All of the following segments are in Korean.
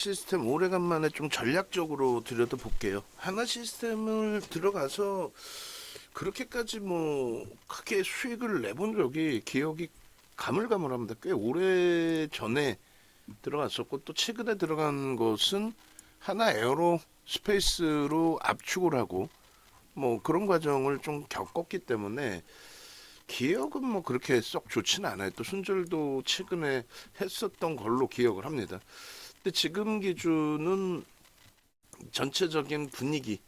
시스템 오래간만에 좀 전략적으로 들여다볼게요. 하나 시스템을 들어가서 그렇게까지 뭐 크게 수익을 내본 적이 기억이 가물가물합니다. 꽤 오래 전에 들어갔었고 또 최근에 들어간 것은 하나 에어로 스페이스로 압축을 하고 뭐 그런 과정을 좀 겪었기 때문에 기억은 뭐 그렇게 썩 좋지는 않아요. 또 손절도 최근에 했었던 걸로 기억을 합니다. 근데 지금 기준은 전체적인 분위기,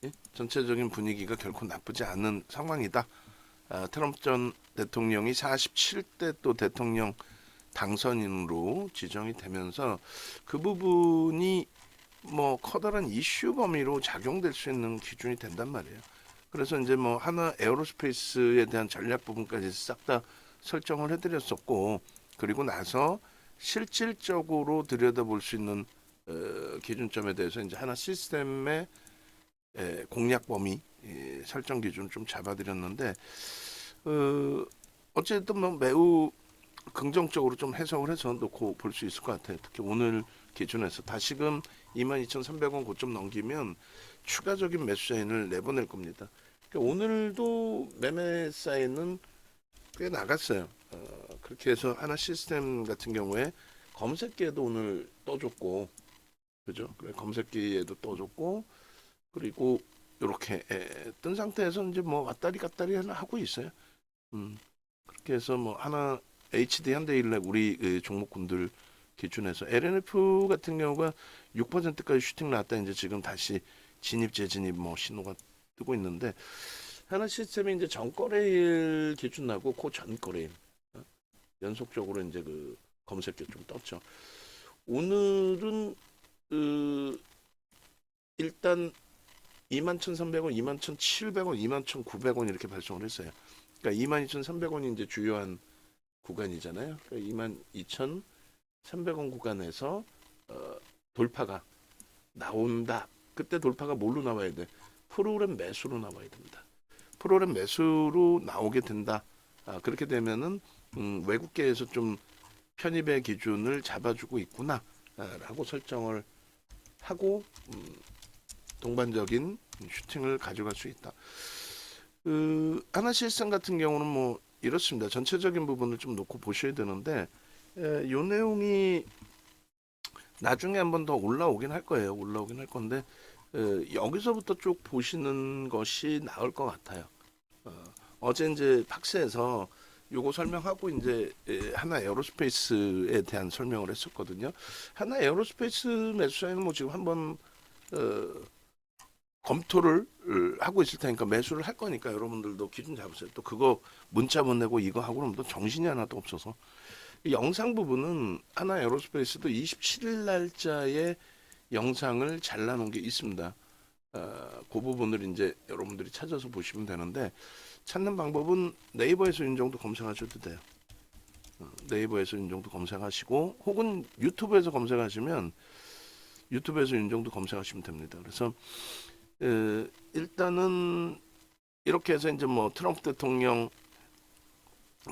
예? 전체적인 분위기가 결코 나쁘지 않은 상황이다. 트럼프 전 대통령이 47대 또 대통령 당선인으로 지정이 되면서 그 부분이 뭐 커다란 이슈 범위로 작용될 수 있는 기준이 된단 말이에요. 그래서 이제 뭐 하나 에어로스페이스에 대한 전략 부분까지 싹 다 설정을 해드렸었고, 그리고 나서 실질적으로 들여다볼 수 있는 기준점에 대해서 이제 하나 시스템의 공략 범위 설정 기준 좀 잡아드렸는데, 어쨌든 뭐 매우 긍정적으로 좀 해석을 해서 놓고 볼 수 있을 것 같아요. 특히 오늘 기준에서 다시금 22,300원 고점 넘기면 추가적인 매수 사인을 내보낼 겁니다. 그러니까 오늘도 매매 사인은 꽤 나갔어요. 그렇게 해서 하나 시스템 같은 경우에 검색기에도 오늘 떠줬고, 그죠? 검색기에도 떠줬고, 그리고 이렇게 뜬 상태에서 이제 뭐 왔다리 갔다리 하고 있어요. 그렇게 해서 뭐 하나 HD 현대일렉 우리 종목군들 기준에서 LNF 같은 경우가 6%까지 슈팅 나왔다. 이제 지금 다시 진입 재진입 뭐 신호가 뜨고 있는데 하나 시스템이 이제 전거래일 기준 나고 그 전거래일 연속적으로 이제 그 검색에 좀 떴죠. 오늘은 일단 21,300원, 21,700원, 21,900원 이렇게 발송을 했어요. 그러니까 22,300원이 이제 주요한 구간이잖아요. 그러니까 22,300원 구간에서 돌파가 나온다. 그때 돌파가 뭘로 나와야 돼? 프로그램 매수로 나와야 됩니다. 프로그램 매수로 나오게 된다. 그렇게 되면은 외국계에서 좀 편입의 기준을 잡아주고 있구나라고 설정을 하고 동반적인 슈팅을 가져갈 수 있다. 하나실생 같은 경우는 뭐 이렇습니다. 전체적인 부분을 좀 놓고 보셔야 되는데 이 내용이 나중에 한번 더 올라오긴 할 거예요. 올라오긴 할 건데 여기서부터 쭉 보시는 것이 나을 것 같아요. 어제 이제 박스에서 요거 설명하고 이제 하나 에어로스페이스에 대한 설명을 했었거든요. 하나 에어로스페이스 매수사에는 뭐 지금 한번 검토를 하고 있을 테니까 매수를 할 거니까 여러분들도 기준 잡으세요. 또 그거 문자 보내고 이거 하고 그러면 또 정신이 하나도 없어서 이 영상 부분은 하나 에어로스페이스도 27일 날짜에 영상을 잘라놓은 게 있습니다. 그 부분을 이제 여러분들이 찾아서 보시면 되는데 찾는 방법은 네이버에서 윤정도 검색하셔도 돼요. 네이버에서 윤정도 검색하시고 혹은 유튜브에서 검색하시면 유튜브에서 윤정도 검색하시면 됩니다. 그래서 일단은 이렇게 해서 이제 뭐 트럼프 대통령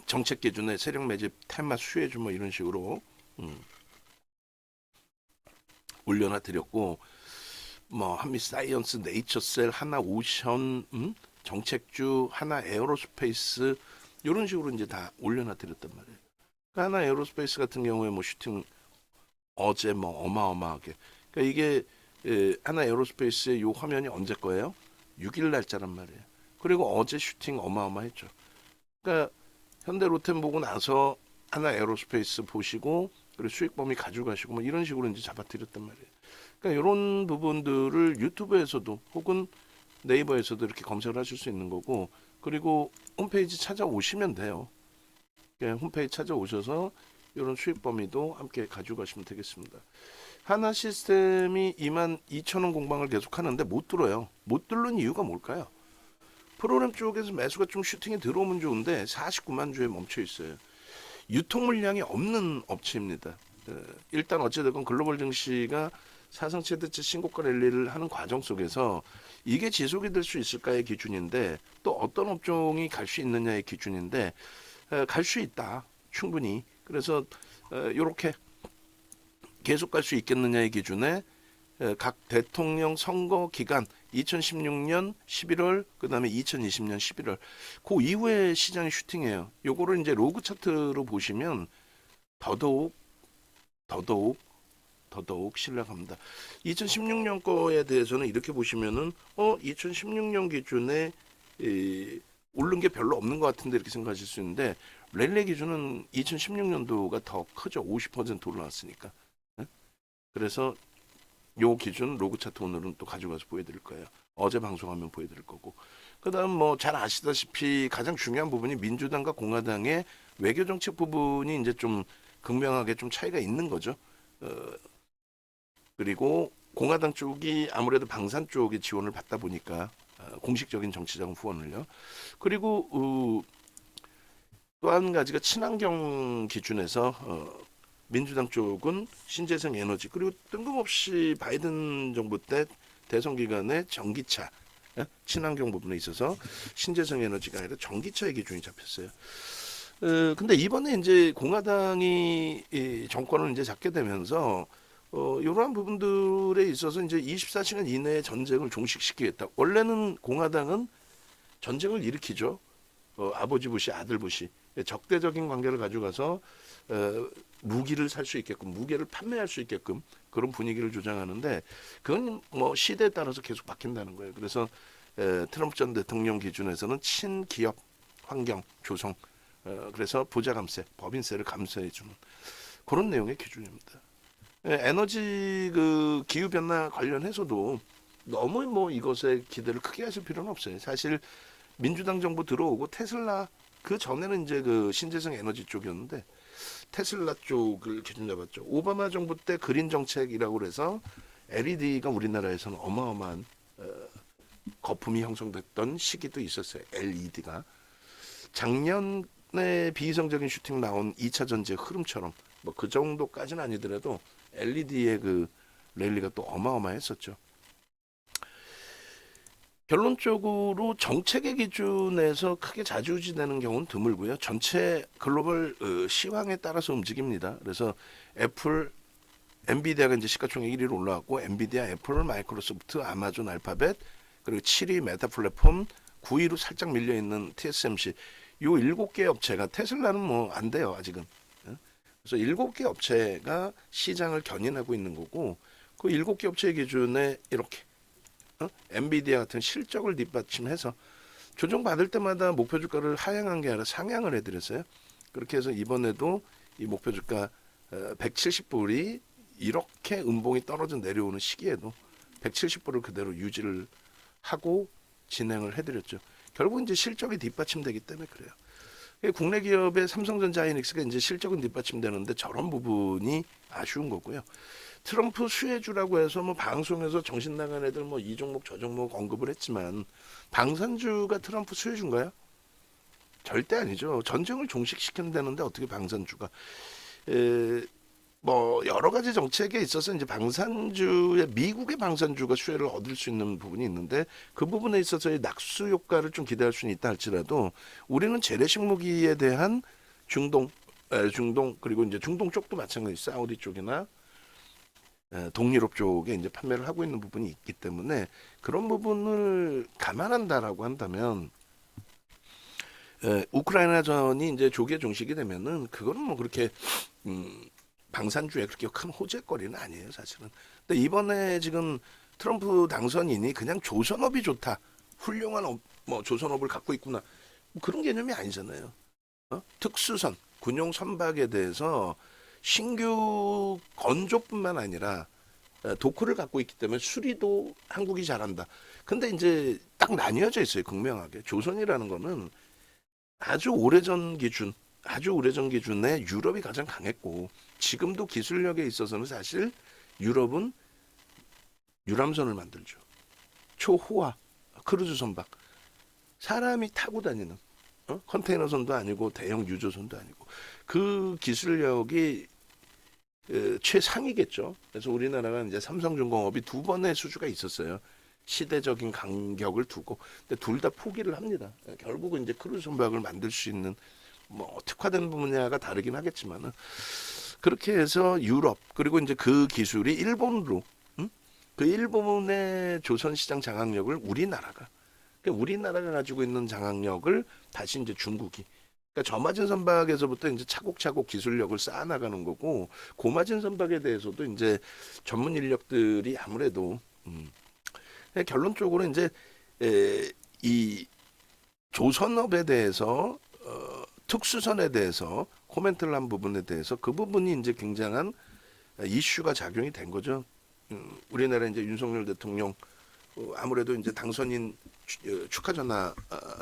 정책 기준에 세력 매집 테마 수혜주 뭐 이런 식으로 올려놔 드렸고 뭐 한미 사이언스, 네이처셀, 하나 오션, 정책주, 하나 에어로스페이스 이런 식으로 이제 다 올려놔 드렸단 말이에요. 그러니까 하나 에어로스페이스 같은 경우에 뭐 슈팅 어제 뭐 어마어마하게 그러니까 이게 하나 에어로스페이스의 요 화면이 언제 거예요? 6일 날짜란 말이에요. 그리고 어제 슈팅 어마어마했죠. 그러니까 현대 로템 보고 나서 하나 에어로스페이스 보시고 그리고 수익 범위 가져가시고 뭐 이런 식으로 이제 잡아드렸단 말이에요. 그러니까 이런 부분들을 유튜브에서도 혹은 네이버에서도 이렇게 검색을 하실 수 있는 거고 그리고 홈페이지 찾아오시면 돼요. 홈페이지 찾아오셔서 이런 수익 범위도 함께 가져가시면 되겠습니다. 하나 시스템이 22,000원 공방을 계속 하는데 못 들어요. 못 들는 이유가 뭘까요? 프로그램 쪽에서 매수가 좀 슈팅이 들어오면 좋은데 49만 주에 멈춰 있어요. 유통 물량이 없는 업체입니다. 일단 어찌됐건 글로벌 증시가 사상 최대치 신고가 랠리를 하는 과정 속에서 이게 지속이 될 수 있을까의 기준인데 또 어떤 업종이 갈 수 있느냐의 기준인데 갈 수 있다 충분히. 그래서 이렇게 계속 갈 수 있겠느냐의 기준에 각 대통령 선거 기간 2016년 11월 그다음에 2020년 11월 그 이후에 시장이 슈팅해요. 요거를 이제 로그 차트로 보시면 더더욱 신뢰합니다. 2016년 거에 대해서는 이렇게 보시면은 2016년 기준에 오른 게 별로 없는 것 같은데 이렇게 생각하실 수 있는데 랠리 기준은 2016년도가 더 크죠. 50% 올라왔으니까. 그래서 요 기준 로그 차트 오늘은 또 가져가서 보여드릴 거예요. 어제 방송하면 보여드릴 거고. 그다음 뭐 잘 아시다시피 가장 중요한 부분이 민주당과 공화당의 외교 정책 부분이 이제 좀 극명하게 좀 차이가 있는 거죠. 그리고 공화당 쪽이 아무래도 방산 쪽에 지원을 받다 보니까 공식적인 정치자금 후원을요. 그리고 또 한 가지가 친환경 기준에서 민주당 쪽은 신재생 에너지 그리고 뜬금없이 바이든 정부 때 대선 기간에 전기차 친환경 부분에 있어서 신재생 에너지가 아니라 전기차의 기준이 잡혔어요. 근데 이번에 이제 공화당이 이 정권을 이제 잡게 되면서 이러한 부분들에 있어서 이제 24시간 이내에 전쟁을 종식시키겠다. 원래는 공화당은 전쟁을 일으키죠. 아버지 부시, 아들 부시 적대적인 관계를 가져가서 무기를 살 수 있게끔, 무기를 판매할 수 있게끔 그런 분위기를 조장하는데 그건 뭐 시대에 따라서 계속 바뀐다는 거예요. 그래서 트럼프 전 대통령 기준에서는 친기업 환경 조성, 그래서 부자 감세, 법인세를 감세해 주는 그런 내용의 기준입니다. 에너지 그 기후 변화 관련해서도 너무 뭐 이것에 기대를 크게 하실 필요는 없어요. 사실 민주당 정부 들어오고 테슬라 그 전에는 이제 그 신재생 에너지 쪽이었는데 테슬라 쪽을 기준 잡았죠. 오바마 정부 때 그린 정책이라고 그래서 LED가 우리나라에서는 어마어마한 거품이 형성됐던 시기도 있었어요. LED가 작년에 비이성적인 슈팅 나온 2차 전지의 흐름처럼 뭐 그 정도까지는 아니더라도 LED의 그 랠리가 또 어마어마했었죠. 결론적으로 정책의 기준에서 크게 좌지우지되는 경우는 드물고요. 전체 글로벌 시황에 따라서 움직입니다. 그래서 애플, 엔비디아가 이제 시가총액 1위로 올라왔고 엔비디아, 애플, 마이크로소프트, 아마존, 알파벳 그리고 7위 메타 플랫폼, 9위로 살짝 밀려 있는 TSMC 요 7개 업체가 테슬라는 뭐 안 돼요 아직은. 그래서 7개 업체가 시장을 견인하고 있는 거고 그 7개 업체의 기준에 이렇게 엔비디아 같은 실적을 뒷받침해서 조정받을 때마다 목표 주가를 하향한 게 아니라 상향을 해드렸어요. 그렇게 해서 이번에도 이 목표 주가 170불이 이렇게 음봉이 떨어져 내려오는 시기에도 170불을 그대로 유지를 하고 진행을 해드렸죠. 결국 이제 실적이 뒷받침되기 때문에 그래요. 국내 기업의 삼성전자 하이닉스가 이제 실적은 뒷받침되는데 저런 부분이 아쉬운 거고요. 트럼프 수혜주라고 해서 뭐 방송에서 정신 나간 애들 뭐 이 종목 저 종목 언급을 했지만 방산주가 트럼프 수혜주인가요? 절대 아니죠. 전쟁을 종식시킨다는데 어떻게 방산주가 뭐 여러 가지 정책에 있어서 이제 방산주의 미국의 방산주가 수혜를 얻을 수 있는 부분이 있는데 그 부분에 있어서의 낙수 효과를 좀 기대할 수는 있다 할지라도 우리는 재래식 무기에 대한 중동 그리고 이제 중동 쪽도 마찬가지 사우디 쪽이나 동유럽 쪽에 이제 판매를 하고 있는 부분이 있기 때문에 그런 부분을 감안한다라고 한다면 우크라이나전이 이제 조기에 종식이 되면은 그거는 뭐 그렇게 방산주에 그렇게 큰 호재거리는 아니에요 사실은. 근데 이번에 지금 트럼프 당선인이 그냥 조선업이 좋다, 훌륭한 뭐 조선업을 갖고 있구나 뭐 그런 개념이 아니잖아요. 특수선, 군용 선박에 대해서 신규 건조뿐만 아니라 도크를 갖고 있기 때문에 수리도 한국이 잘한다. 근데 이제 딱 나뉘어져 있어요. 극명하게. 조선이라는 거는 아주 오래전 기준에 유럽이 가장 강했고 지금도 기술력에 있어서는 사실 유럽은 유람선을 만들죠. 초호화 크루즈 선박. 사람이 타고 다니는 컨테이너선도 아니고 대형 유조선도 아니고 그 기술력이 최상이겠죠. 그래서 우리나라가 이제 삼성중공업이 두 번의 수주가 있었어요. 시대적인 간격을 두고. 근데 둘 다 포기를 합니다. 결국은 이제 크루즈 선박을 만들 수 있는 뭐 특화된 분야가 다르긴 하겠지만은 그렇게 해서 유럽 그리고 이제 그 기술이 일본으로 그 일본의 조선 시장 장악력을 우리나라가 그러니까 우리나라가 가지고 있는 장악력을 다시 이제 중국이 그러니까 저마진 선박에서부터 이제 차곡차곡 기술력을 쌓아나가는 거고 고마진 선박에 대해서도 이제 전문 인력들이 아무래도 결론적으로 이제 이 조선업에 대해서 특수선에 대해서 코멘트를 한 부분에 대해서 그 부분이 이제 굉장한 이슈가 작용이 된 거죠. 우리나라 이제 윤석열 대통령 아무래도 이제 당선인 축하 전화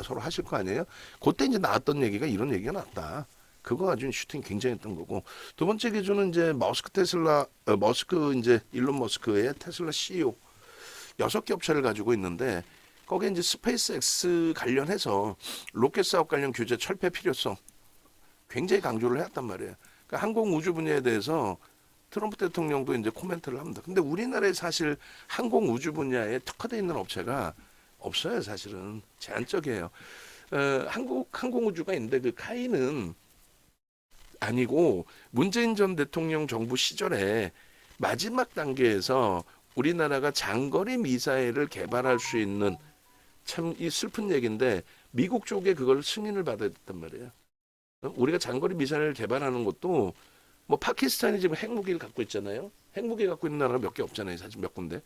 서로 하실 거 아니에요? 그때 이제 나왔던 얘기가 이런 얘기가 나왔다. 그거 가지고 슈팅 굉장히 했던 거고 두 번째 기준은 이제 머스크 이제 일론 머스크의 테슬라 CEO 6개 업체를 가지고 있는데 거기에 이제 스페이스 X 관련해서 로켓 사업 관련 규제 철폐 필요성 굉장히 강조를 해왔단 말이에요. 그러니까 항공 우주 분야에 대해서 트럼프 대통령도 이제 코멘트를 합니다. 근데 우리나라에 사실 항공 우주 분야에 특화되어 있는 업체가 없어요. 사실은 제한적이에요. 한국 항공 우주가 있는데 그 카이는 아니고 문재인 전 대통령 정부 시절에 마지막 단계에서 우리나라가 장거리 미사일을 개발할 수 있는 참 이 슬픈 얘기인데 미국 쪽에 그걸 승인을 받아야 됐단 말이에요. 우리가 장거리 미사일을 개발하는 것도 뭐 파키스탄이 지금 핵무기를 갖고 있잖아요. 핵무기 갖고 있는 나라가 몇 개 없잖아요. 사실 몇 군데.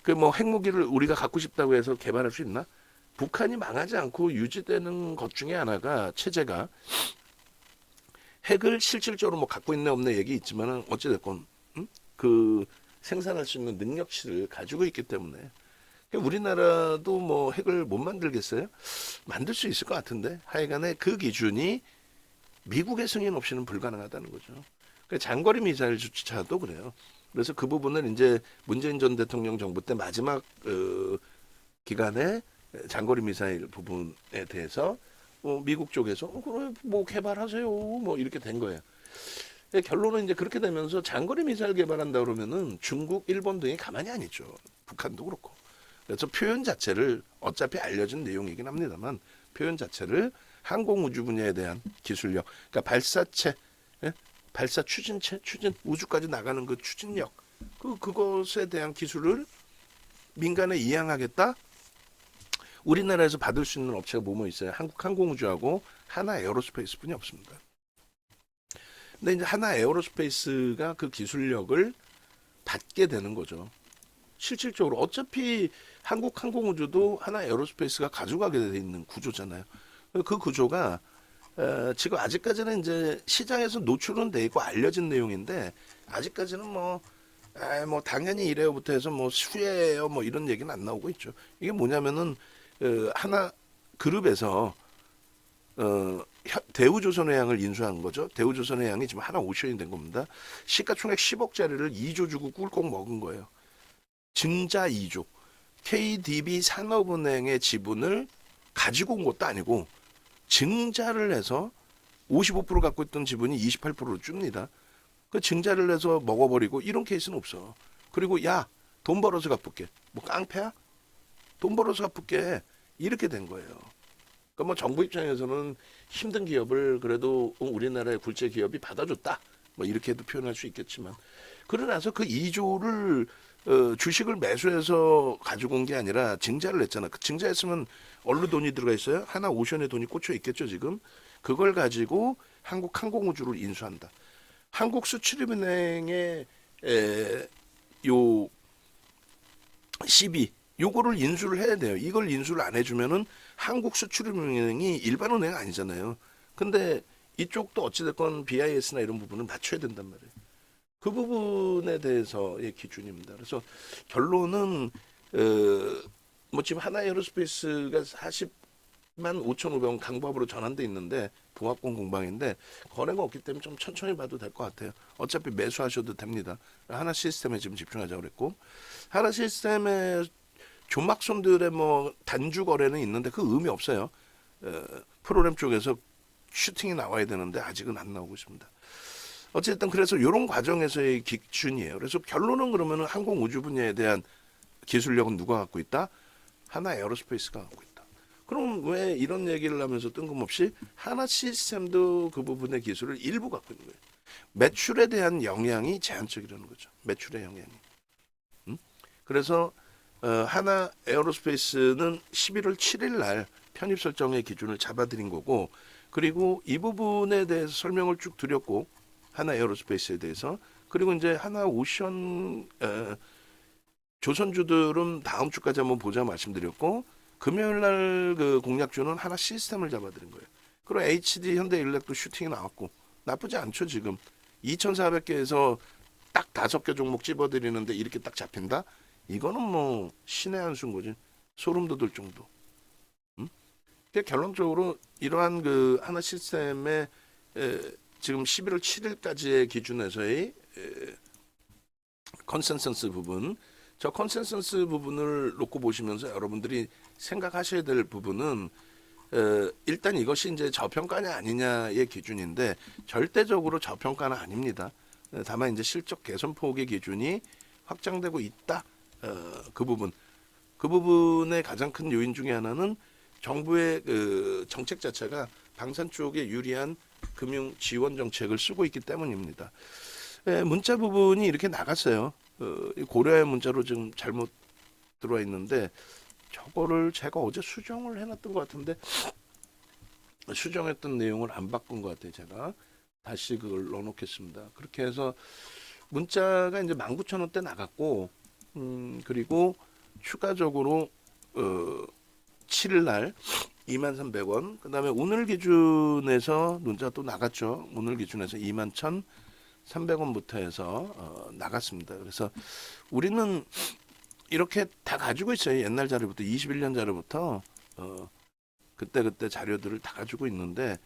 그 뭐 핵무기를 우리가 갖고 싶다고 해서 개발할 수 있나? 북한이 망하지 않고 유지되는 것 중에 하나가 체제가 핵을 실질적으로 뭐 갖고 있네 없네 얘기 있지만은 어찌됐건 그 생산할 수 있는 능력치를 가지고 있기 때문에 우리나라도 뭐 핵을 못 만들겠어요? 만들 수 있을 것 같은데 하여간에 그 기준이 미국의 승인 없이는 불가능하다는 거죠. 그러니까 장거리 미사일조차도 그래요. 그래서 그 부분을 이제 문재인 전 대통령 정부 때 마지막 기간에 장거리 미사일 부분에 대해서 미국 쪽에서 그래 뭐 개발하세요 뭐 이렇게 된 거예요. 결론은 이제 그렇게 되면서 장거리 미사일 개발한다 그러면은 중국, 일본 등이 가만히 안 있죠. 북한도 그렇고. 그래서 표현 자체를 어차피 알려진 내용이긴 합니다만 표현 자체를 항공 우주 분야에 대한 기술력, 그러니까 발사체, 예? 발사 추진체, 추진 우주까지 나가는 그 추진력, 그것에 대한 기술을 민간에 이양하겠다. 우리나라에서 받을 수 있는 업체가 뭐뭐 있어요? 한국 항공우주하고 하나 에어로스페이스뿐이 없습니다. 근데 이제 하나 에어로스페이스가 그 기술력을 받게 되는 거죠. 실질적으로 어차피 한국 항공우주도 하나 에어로스페이스가 가져가게 돼 있는 구조잖아요. 그 구조가 지금 아직까지는 이제 시장에서 노출은 돼 있고 알려진 내용인데 아직까지는 뭐 당연히 이래요부터 해서 뭐 수혜예요 뭐 이런 얘기는 안 나오고 있죠. 이게 뭐냐면은 하나 그룹에서 대우조선해양을 인수한 거죠. 대우조선해양이 지금 하나 오션이 된 겁니다. 시가총액 10억짜리를 2조 주고 꿀꺽 먹은 거예요. 증자 2조. KDB 산업은행의 지분을 가지고 온 것도 아니고 증자를 해서 55% 갖고 있던 지분이 28%로 줍니다. 그 증자를 해서 먹어버리고 이런 케이스는 없어. 그리고 야, 돈 벌어서 갚을게. 뭐 깡패야? 돈 벌어서 갚을게. 이렇게 된 거예요. 그러니까 뭐 정부 입장에서는 힘든 기업을 그래도 우리나라의 굴제 기업이 받아줬다. 뭐 이렇게도 표현할 수 있겠지만 그러나서 그 2조를 주식을 매수해서 가지고 온 게 아니라 증자를 했잖아. 그 증자했으면 얼른 돈이 들어가 있어요? 하나 오션에 돈이 꽂혀 있겠죠 지금. 그걸 가지고 한국 항공우주를 인수한다. 한국수출입은행의 요 CB 요거를 인수를 해야 돼요. 이걸 인수를 안 해주면은 한국수출입은행이 일반 은행 아니잖아요. 근데 이쪽도 어찌됐건 BIS나 이런 부분을 맞춰야 된단 말이에요. 그 부분에 대해서의 기준입니다. 그래서 결론은 뭐 지금 하나 에어로스페이스가 40만 5,500원 강법으로 전환돼 있는데 봉합권 공방인데 거래가 없기 때문에 좀 천천히 봐도 될 것 같아요. 어차피 매수하셔도 됩니다. 하나 시스템에 지금 집중하자고 그랬고 하나 시스템의 조막손들의 뭐 단주 거래는 있는데 그 의미 없어요. 프로그램 쪽에서 슈팅이 나와야 되는데 아직은 안 나오고 있습니다. 어쨌든 그래서 이런 과정에서의 기준이에요. 그래서 결론은 그러면 항공 우주 분야에 대한 기술력은 누가 갖고 있다? 하나 에어로스페이스가 갖고 있다. 그럼 왜 이런 얘기를 하면서 뜬금없이 하나 시스템도 그 부분의 기술을 일부 갖고 있는 거예요. 매출에 대한 영향이 제한적이라는 거죠. 매출의 영향이. 그래서 하나 에어로스페이스는 11월 7일 날 편입 설정의 기준을 잡아드린 거고, 그리고 이 부분에 대해서 설명을 쭉 드렸고, 하나 에어로스페이스에 대해서. 그리고 이제 하나 오션 조선주들은 다음 주까지 한번 보자 말씀드렸고, 금요일 날 그 공략주는 하나 시스템을 잡아드린 거예요. 그리고 HD 현대일렉도 슈팅이 나왔고 나쁘지 않죠. 지금 2,400개에서 딱 5개 종목 집어드리는데 이렇게 딱 잡힌다? 이거는 뭐 신의 한 수인 거지. 소름 돋을 정도. 그러니까 결론적으로 이러한 그 하나 시스템의 지금 11월 7일까지의 기준에서의 컨센서스 부분, 저 컨센서스 부분을 놓고 보시면서 여러분들이 생각하셔야 될 부분은 일단 이것이 이제 저평가냐 아니냐의 기준인데 절대적으로 저평가는 아닙니다. 다만 이제 실적 개선 폭의 기준이 확장되고 있다. 그 부분의 가장 큰 요인 중에 하나는 정부의 그 정책 자체가 방산 쪽에 유리한 금융 지원 정책을 쓰고 있기 때문입니다. 문자 부분이 이렇게 나갔어요. 고려의 문자로 지금 잘못 들어와 있는데 저거를 제가 어제 수정을 해놨던 것 같은데 수정했던 내용을 안 바꾼 것 같아요. 제가 다시 그걸 넣어놓겠습니다. 그렇게 해서 문자가 이제 19,000원대 나갔고 그리고 추가적으로 7일 날 23,100원, 그 다음에 오늘 기준에서 문자 또 나갔죠. 오늘 기준에서 21,300원부터 해서 나갔습니다. 그래서 우리는 이렇게 다 가지고 있어요. 옛날 자료부터 21년 자료부터 그때 자료들을 다 가지고 있는데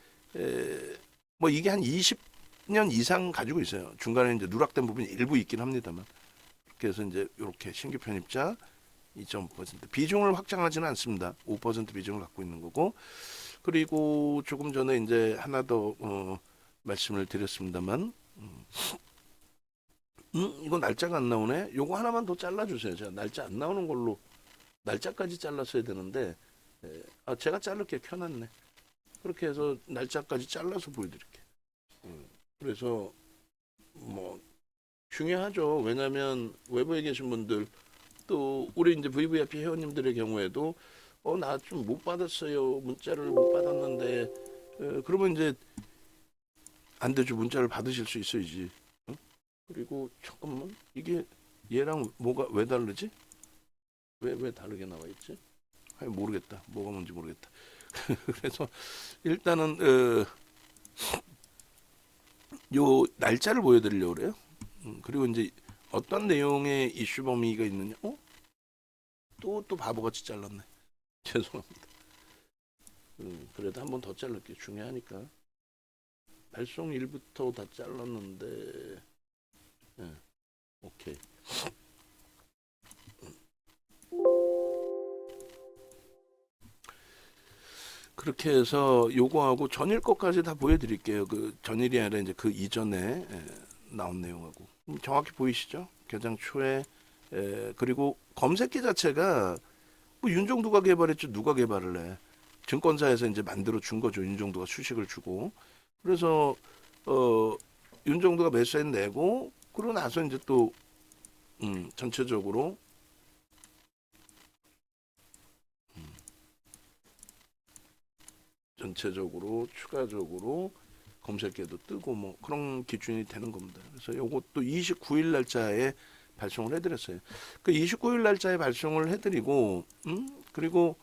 뭐 이게 한 20년 이상 가지고 있어요. 중간에 이제 누락된 부분이 일부 있긴 합니다만. 그래서 이제 이렇게 신규 편입자 2.5% 비중을 확장하지는 않습니다. 5% 비중을 갖고 있는 거고, 그리고 조금 전에 이제 하나 더 말씀을 드렸습니다만 이거 날짜가 안 나오네. 요거 하나만 더 잘라주세요. 제가 날짜 안 나오는 걸로 날짜까지 잘랐어야 되는데 제가 자를게 켜놨네. 그렇게 해서 날짜까지 잘라서 보여드릴게. 그래서 뭐 중요하죠. 왜냐하면 외부에 계신 분들 또 우리 이제 VVIP 회원님들의 경우에도 나 좀 못 받았어요. 문자를 못 받았는데 그러면 이제 안 되죠. 문자를 받으실 수 있어야지. 그리고 잠깐만 이게 얘랑 뭐가 왜 다르지? 왜 다르게 나와 있지? 모르겠다. 뭐가 뭔지 모르겠다. 그래서 일단은 요 날짜를 보여드리려고 그래요. 그리고 이제 어떤 내용의 이슈 범위가 있느냐? 또 바보같이 잘랐네. 죄송합니다. 그래도 한 번 더 잘랄게. 중요하니까. 발송 일부터 다 잘랐는데 오케이. 그렇게 해서 요거하고 전일 것까지 다 보여드릴게요. 그 전일이 아니라 이제 그 이전에 나온 내용하고 정확히 보이시죠? 개장 초에 그리고 검색기 자체가 뭐 윤종두가 개발했죠. 누가 개발을 해? 증권사에서 이제 만들어 준 거죠. 윤종두가 수식을 주고. 그래서 윤종두가 매수엔 내고 그러고 나서 이제 또 전체적으로 추가적으로 검색에도 뜨고 뭐 그런 기준이 되는 겁니다. 그래서 요것도 29일 날짜에 발송을 해드렸어요. 그 29일 날짜에 발송을 해드리고 그리고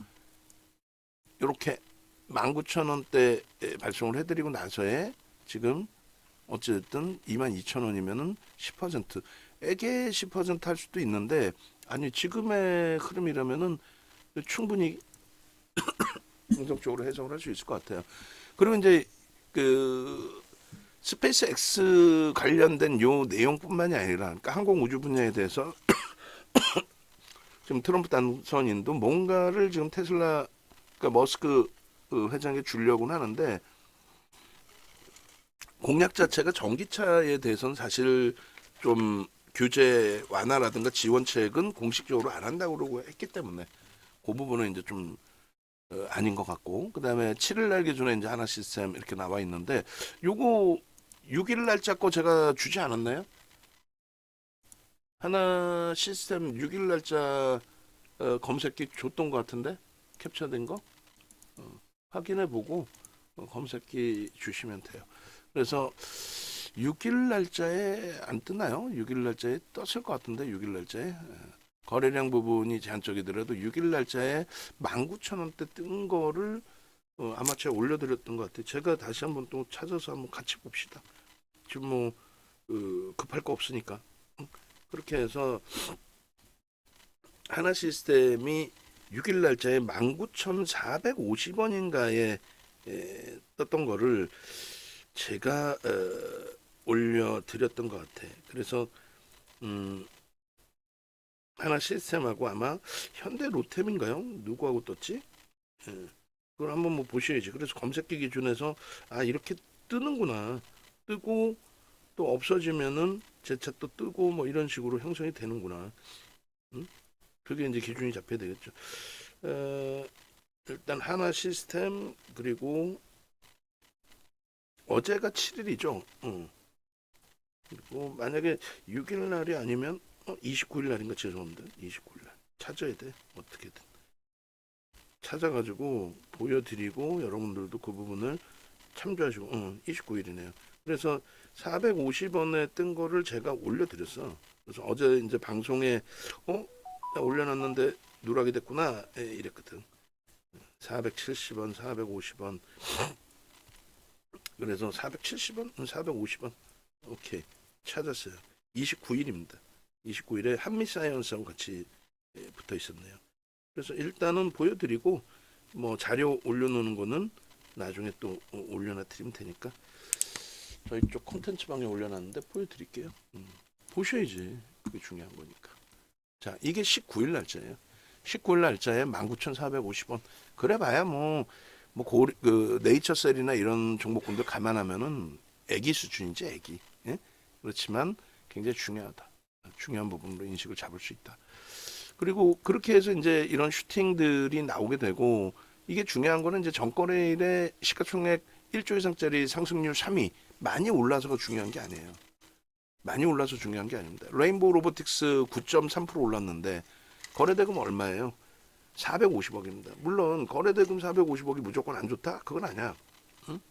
이렇게 19,000원대 발송을 해드리고 나서에 지금 어쨌든 22,000원이면은 10% 애게 10%할 수도 있는데 아니 지금의 흐름이라면은 충분히 긍정적으로 해석을 할 수 있을 것 같아요. 그리고 이제 그 스페이스 X 관련된 요 내용뿐만이 아니라 그러니까 항공 우주 분야에 대해서 지금 트럼프 당선인도 뭔가를 지금 테슬라 그러니까 머스크 회장에 주려고는 하는데 공약 자체가 전기차에 대해서는 사실 좀 규제 완화라든가 지원책은 공식적으로 안 한다고 그러고 했기 때문에 그 부분은 이제 좀 아닌 것 같고, 그 다음에 7일 날 기준에 이제 하나 시스템 이렇게 나와 있는데 요거 6일 날짜 거 제가 주지 않았나요? 하나 시스템 6일 날짜 검색기 줬던 것 같은데 캡처된 거 확인해 보고 검색기 주시면 돼요. 그래서 6일 날짜에 안 뜨나요? 6일 날짜에 떴을 것 같은데 6일 날짜에 거래량 부분이 제한적이더라도 6일 날짜에 19,000원대 뜬 거를 아마 제가 올려드렸던 것 같아요. 제가 다시 한번 또 찾아서 한번 같이 봅시다. 지금 뭐 급할 거 없으니까 그렇게 해서 하나 시스템이 6일 날짜에 19,450원인가에 떴던 거를 제가 올려드렸던 것 같아. 그래서 하나 시스템하고 아마 현대 로템인가요? 누구하고 떴지? 그걸 한번 뭐 보셔야지. 그래서 검색기 기준에서 아 이렇게 뜨는구나. 뜨고 또 없어지면은 재차 또 뜨고 뭐 이런 식으로 형성이 되는구나. 그게 이제 기준이 잡혀야 되겠죠. 일단 하나 시스템 그리고 어제가 7일이죠. 그리고 만약에 6일 날이 아니면 29일 날인가 죄송합니다. 29일 날 찾아야 돼. 어떻게든 찾아가지고 보여드리고 여러분들도 그 부분을 참조하시고 29일이네요. 그래서 450원에 뜬 거를 제가 올려드렸어. 그래서 어제 이제 방송에 나 올려놨는데 누락이 됐구나 이랬거든. 470원, 450원. 그래서 470원, 450원. 오케이 찾았어요. 29일입니다. 29일에 한미사이언스하고 같이 붙어 있었네요. 그래서 일단은 보여드리고 뭐 자료 올려놓는 거는 나중에 또 올려놔 드리면 되니까 저희 쪽 콘텐츠 방에 올려놨는데 보여드릴게요. 보셔야지. 그게 중요한 거니까. 자, 이게 19일 날짜예요. 19일 날짜에 19,450원. 그래 봐야 그 네이처셀이나 이런 종목군들 감안하면은 애기 수준이지 애기. 예? 그렇지만 굉장히 중요하다. 중요한 부분으로 인식을 잡을 수 있다. 그리고 그렇게 해서 이제 이런 슈팅들이 나오게 되고 이게 중요한 거는 이제 전거래일에 시가총액 1조 이상짜리 상승률 3위 많이 올라서가 중요한 게 아니에요. 많이 올라서 중요한 게 아닙니다. 레인보우 로보틱스 9.3% 올랐는데 거래대금 얼마예요? 450억입니다. 물론 거래대금 450억이 무조건 안 좋다? 그건 아니야. 응?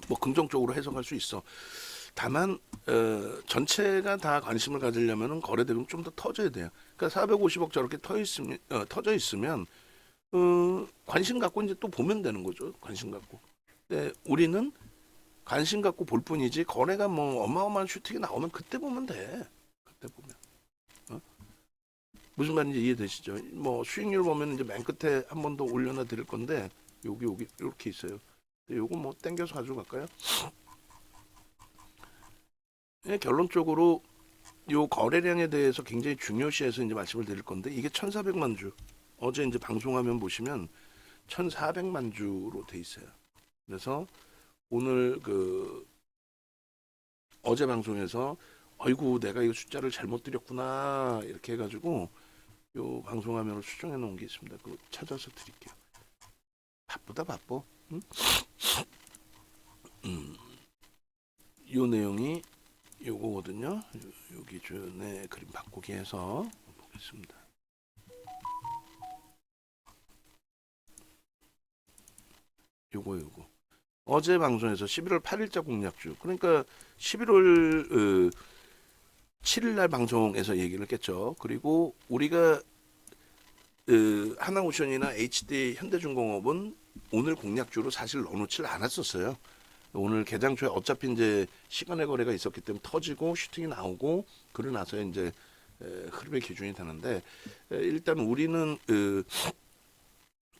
뭐 긍정적으로 해석할 수 있어. 다만 전체가 다 관심을 가지려면 거래대금 좀 더 터져야 돼요. 그러니까 450억 저렇게 터져 있으면 관심 갖고 이제 또 보면 되는 거죠. 관심 갖고. 근데 우리는 관심 갖고 볼 뿐이지 거래가 뭐 어마어마한 슈팅이 나오면 그때 보면 돼. 그때 보면. 무슨 말인지 이해되시죠? 뭐 수익률 보면 이제 맨 끝에 한 번 더 올려놔 드릴 건데 여기 이렇게 있어요. 요거 뭐 땡겨서 가져갈까요? 예, 결론적으로 요 거래량에 대해서 굉장히 중요시해서 이제 말씀을 드릴 건데 이게 1,400만 주. 어제 이제 방송화면 보시면 1,400만 주로 돼 있어요. 그래서 오늘 어제 방송에서 아이고 내가 이거 숫자를 잘못 드렸구나 이렇게 해가지고 요 방송화면을 수정해 놓은 게 있습니다. 그거 찾아서 드릴게요. 바쁘다 바빠. 응? 요 내용이 요거거든요. 여기 전에 그림 바꾸기 해서 보겠습니다. 요거 어제 방송에서 11월 8일자 공략주 그러니까 11월 7일 날 방송에서 얘기를 했겠죠. 그리고 우리가 하나오션이나 HD 현대중공업은 오늘 공략주로 사실 넣어놓질 않았었어요. 오늘 개장 초에 어차피 이제 시간의 거래가 있었기 때문에 터지고 슈팅이 나오고 그러고 나서 이제 흐름의 기준이 되는데 일단 우리는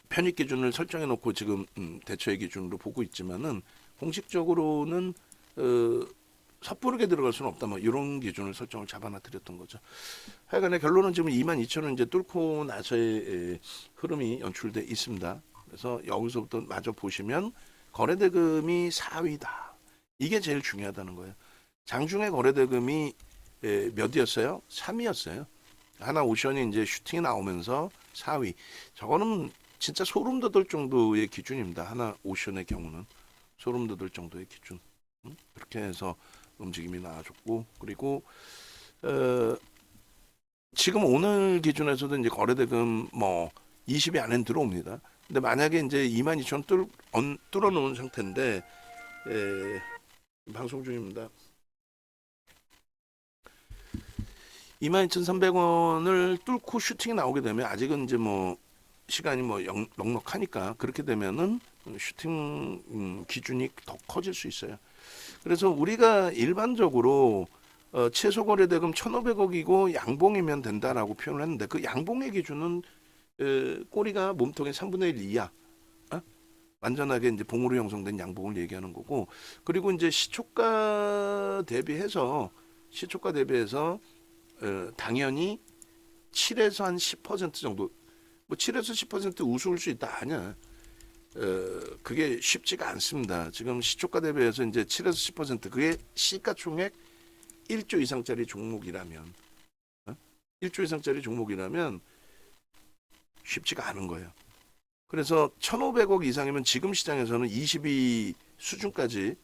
편입 기준을 설정해 놓고 지금 대처의 기준으로 보고 있지만은 공식적으로는 섣부르게 들어갈 수는 없다. 뭐 이런 기준을 설정을 잡아놔 드렸던 거죠. 하여간에 결론은 지금 22,000원 이제 뚫고 나서의 흐름이 연출돼 있습니다. 그래서 여기서부터 마저 보시면 거래대금이 4위다. 이게 제일 중요하다는 거예요. 장중에 거래대금이 몇이었어요? 3위였어요. 하나오션이 이제 슈팅이 나오면서 4위. 저거는 진짜 소름 돋을 정도의 기준입니다. 하나오션의 경우는 소름 돋을 정도의 기준. 그렇게 해서 움직임이 나와줬고 그리고 어, 지금 오늘 기준에서도 이제 거래대금 뭐 20이 안에 들어옵니다. 근데 만약에 이제 22,000 뚫어 놓은 상태인데 방송 중입니다. 22,300원을 뚫고 슈팅이 나오게 되면 아직은 이제 뭐 시간이 뭐 넉넉하니까 그렇게 되면은 슈팅 기준이 더 커질 수 있어요. 그래서 우리가 일반적으로 최소 거래대금 1,500억이고 양봉이면 된다라고 표현을 했는데 그 양봉의 기준은 꼬리가 몸통의 3분의 1 이하 완전하게 이제 봉으로 형성된 양봉을 얘기하는 거고 그리고 이제 시초가 대비해서 당연히 7에서 한 10% 정도 뭐 7에서 10% 우스울 수 있다 아니야. 그게 쉽지가 않습니다. 지금 시초가 대비해서 이제 7에서 10% 그게 시가총액 1조 이상짜리 종목이라면 1조 이상짜리 종목이라면 쉽지가 않은 거예요. 그래서 1,500억 이상이면 지금 시장에서는 22 수준까지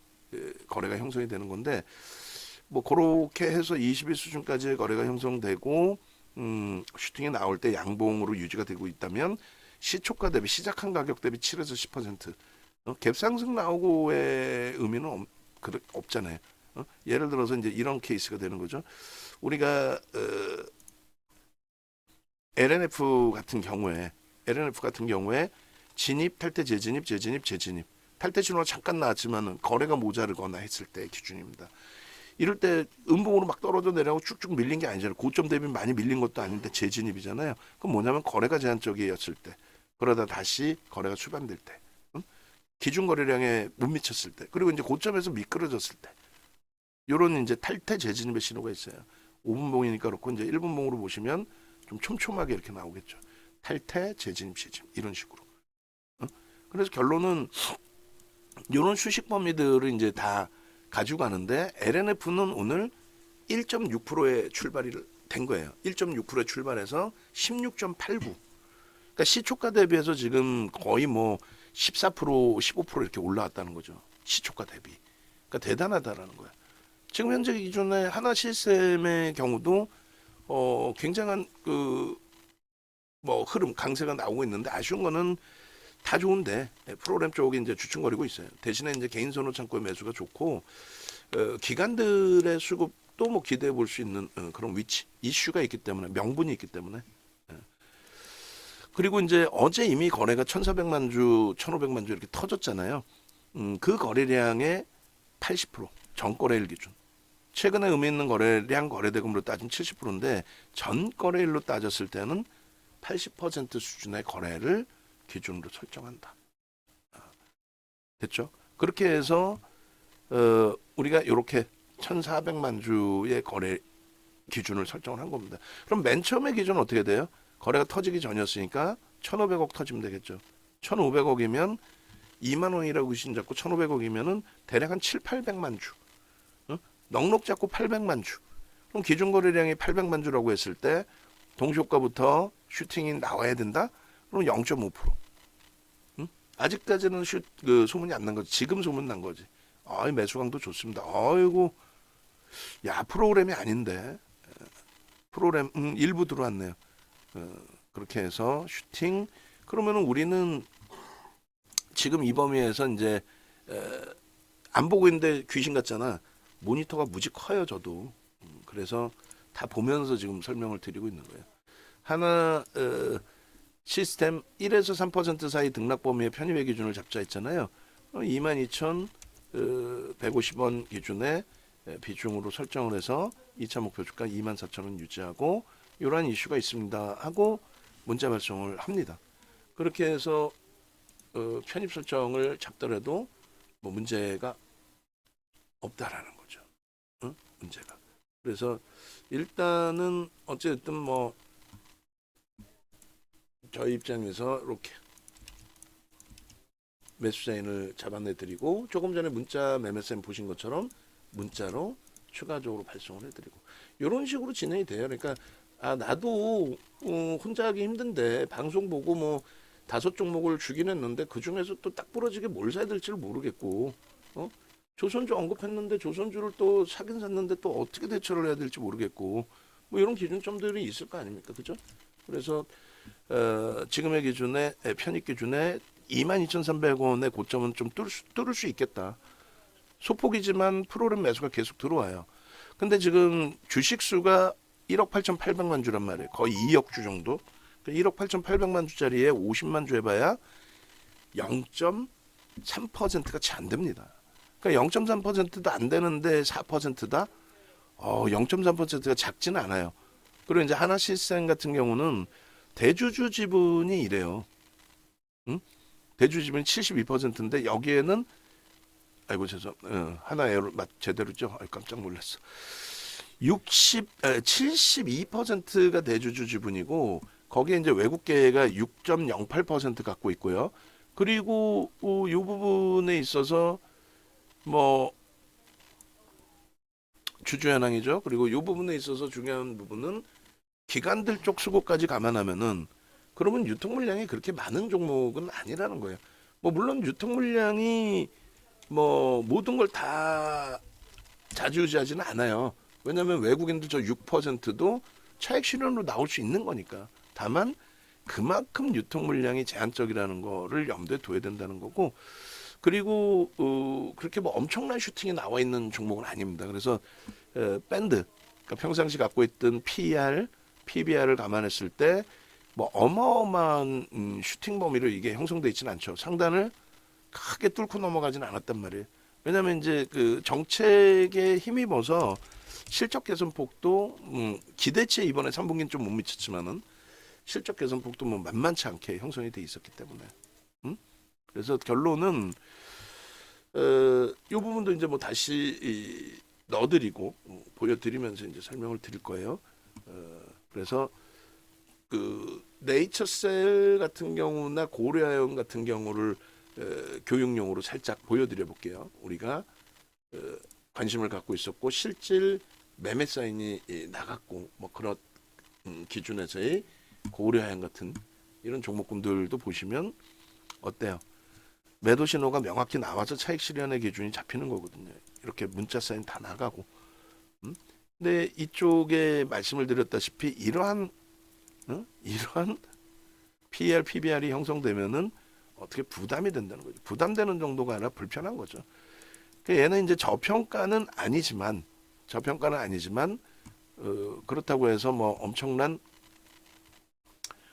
거래가 형성이 되는 건데 뭐 그렇게 해서 22 수준까지의 거래가 형성되고 슈팅이 나올 때 양봉으로 유지가 되고 있다면 시초가 대비 시작한 가격 대비 7에서 10% 갭 상승 나오고의 의미는 없잖아요. 예를 들어서 이제 이런 케이스가 되는 거죠. 우리가 LNF 같은 경우에 진입, 탈퇴, 재진입, 재진입, 재진입. 탈퇴 신호가 잠깐 나왔지만 거래가 모자르거나 했을 때 기준입니다. 이럴 때 음봉으로 막 떨어져 내려가고 쭉쭉 밀린 게 아니잖아요. 고점 대비 많이 밀린 것도 아닌데 재진입이잖아요. 그럼 뭐냐면 거래가 제한적이었을 때 그러다 다시 거래가 수반될 때 기준 거래량에 못 미쳤을 때 그리고 이제 고점에서 미끄러졌을 때 요런 이제 탈퇴 재진입의 신호가 있어요. 5분봉이니까 그렇고 이제 1분봉으로 보시면 좀 촘촘하게 이렇게 나오겠죠. 탈퇴, 재진입, 재진입 이런 식으로. 그래서 결론은 이런 수식 범위들을 이제 다 가지고 가는데 LNF는 오늘 1.6%의 출발이 된 거예요. 1.6%의 출발해서 16.89. 그러니까 시초가 대비해서 지금 거의 뭐 14%, 15% 이렇게 올라왔다는 거죠. 시초가 대비. 그러니까 대단하다라는 거야. 지금 현재 기준에 하나 시스템의 경우도 굉장한 뭐 흐름 강세가 나오고 있는데 아쉬운 거는 다 좋은데 프로그램 쪽이 이제 주춤거리고 있어요. 대신에 이제 개인 선호 창고의 매수가 좋고 기관들의 수급도 뭐 기대해 볼 수 있는 그런 위치 이슈가 있기 때문에 명분이 있기 때문에 그리고 이제 어제 이미 거래가 1,400만 주, 1,500만 주 이렇게 터졌잖아요. 그 거래량의 80% 전거래일 기준. 최근에 의미 있는 거래량 거래대금으로 따지면 70%인데 전 거래일로 따졌을 때는 80% 수준의 거래를 기준으로 설정한다. 됐죠? 그렇게 해서 우리가 이렇게 1,400만 주의 거래 기준을 설정을 한 겁니다. 그럼 맨 처음에 기준은 어떻게 돼요? 거래가 터지기 전이었으니까 1,500억 터지면 되겠죠. 1,500억이면 2만 원이라고 기준 잡고 1,500억이면은 대략 한 7, 800만 주. 넉넉 잡고 800만 주. 그럼 기준 거래량이 800만 주라고 했을 때 동시효과부터 슈팅이 나와야 된다? 그럼 0.5%. 아직까지는 소문이 안 난 거지. 지금 소문 난 거지. 매수강도 좋습니다. 아이고, 야 프로그램이 아닌데 프로그램 일부 들어왔네요. 그렇게 해서 슈팅. 그러면은 우리는 지금 이 범위에서 이제 안 보고 있는데 귀신 같잖아. 모니터가 무지 커요, 저도. 그래서 다 보면서 지금 설명을 드리고 있는 거예요. 하나 시스템 1에서 3% 사이 등락 범위의 편입의 기준을 잡자 했잖아요. 22,150원 기준에 비중으로 설정을 해서 2차 목표 주가 24,000원 유지하고 이러한 이슈가 있습니다 하고 문자 발송을 합니다. 그렇게 해서 편입 설정을 잡더라도 뭐 문제가 없다라는 거죠. 문제가. 그래서 일단은 어쨌든 뭐 저희 입장에서 이렇게 매수자인을 잡아내드리고 조금 전에 문자 매매쌤 보신 것처럼 문자로 추가적으로 발송을 해드리고 이런 식으로 진행이 돼요. 그러니까 나도 혼자 하기 힘든데 방송 보고 뭐 5 종목을 주긴 했는데 그 중에서 또 딱 부러지게 뭘 사야 될지를 모르겠고 조선주 언급했는데 조선주를 또 사긴 샀는데 또 어떻게 대처를 해야 될지 모르겠고 뭐 이런 기준점들이 있을 거 아닙니까, 그죠? 그래서 지금의 기준에 편입 기준에 22,300원의 고점은 좀 뚫을 수 있겠다. 소폭이지만 프로그램 매수가 계속 들어와요. 근데 지금 주식 수가 1억 8,800만 주란 말이에요. 거의 2억 주 정도. 1억 8,800만 주짜리에 50만 주 해봐야 0.3%가 채 안 됩니다. 그러니까 0.3%도 안 되는데 4%다? 0.3%가 작지는 않아요. 그리고 이제 하나시스템 같은 경우는 대주주 지분이 이래요. 응? 대주주 지분이 72%인데 여기에는 아이고 하나에로 제대로죠. 깜짝 놀랐어. 72%가 대주주 지분이고 거기에 이제 외국계가 6.08% 갖고 있고요. 그리고 이 부분에 있어서 뭐 주주 현황이죠. 그리고 이 부분에 있어서 중요한 부분은 기관들 쪽 수급까지 감안하면은 그러면 유통 물량이 그렇게 많은 종목은 아니라는 거예요. 뭐 물론 유통 물량이 뭐 모든 걸 다 좌지우지하지는 않아요. 왜냐하면 외국인들 저 6%도 차익 실현으로 나올 수 있는 거니까. 다만 그만큼 유통 물량이 제한적이라는 거를 염두에 둬야 된다는 거고. 그리고 그렇게 뭐 엄청난 슈팅이 나와 있는 종목은 아닙니다. 그래서 밴드, 그러니까 평상시 갖고 있던 PER, PBR을 감안했을 때 뭐 어마어마한 슈팅 범위로 이게 형성돼 있지는 않죠. 상단을 크게 뚫고 넘어가지는 않았단 말이에요. 왜냐하면 이제 그 정책에 힘입어서 실적 개선폭도 기대치에 이번에 3분기는 좀 못 미쳤지만은 실적 개선폭도 뭐 만만치 않게 형성이 돼 있었기 때문에. 그래서 결론은 이 부분도 이제 뭐 다시 넣어드리고 보여드리면서 이제 설명을 드릴 거예요. 그래서 그 네이처셀 같은 경우나 고려아연 같은 경우를 교육용으로 살짝 보여드려 볼게요. 우리가 관심을 갖고 있었고 실질 매매 사인이 나갔고 뭐 그런 기준에서의 고려아연 같은 이런 종목군들도 보시면 어때요? 매도 신호가 명확히 나와서 차익 실현의 기준이 잡히는 거거든요. 이렇게 문자 사인 다 나가고. 근데 이쪽에 말씀을 드렸다시피 이러한 PER, PBR이 형성되면은 어떻게 부담이 된다는 거죠. 부담되는 정도가 아니라 불편한 거죠. 그러니까 얘는 이제 저평가는 아니지만 그렇다고 해서 뭐 엄청난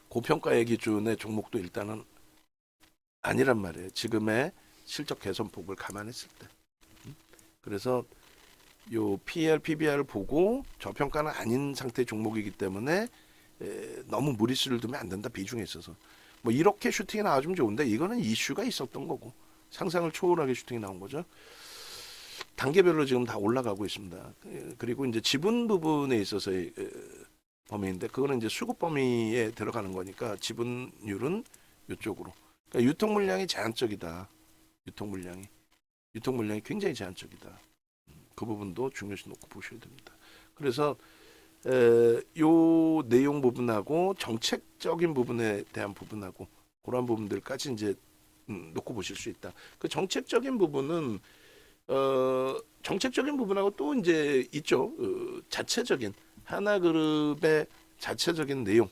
고평가의 기준의 종목도 일단은 아니란 말이에요. 지금의 실적 개선폭을 감안했을 때. 그래서 요 PER, PBR을 보고 저평가는 아닌 상태의 종목이기 때문에 너무 무리수를 두면 안 된다. 비중에 있어서. 뭐 이렇게 슈팅이 나와주면 좋은데 이거는 이슈가 있었던 거고 상상을 초월하게 슈팅이 나온 거죠. 단계별로 지금 다 올라가고 있습니다. 그리고 이제 지분 부분에 있어서의 범위인데 그거는 이제 수급 범위에 들어가는 거니까 지분율은 이쪽으로. 그러니까 유통 물량이 제한적이다. 유통 물량이 굉장히 제한적이다. 그 부분도 중요시 놓고 보셔야 됩니다. 그래서 요 내용 부분하고 정책적인 부분에 대한 부분하고 그런 부분들까지 이제 놓고 보실 수 있다. 그 정책적인 부분은 정책적인 부분하고 또 이제 있죠. 자체적인 하나그룹의 자체적인 내용.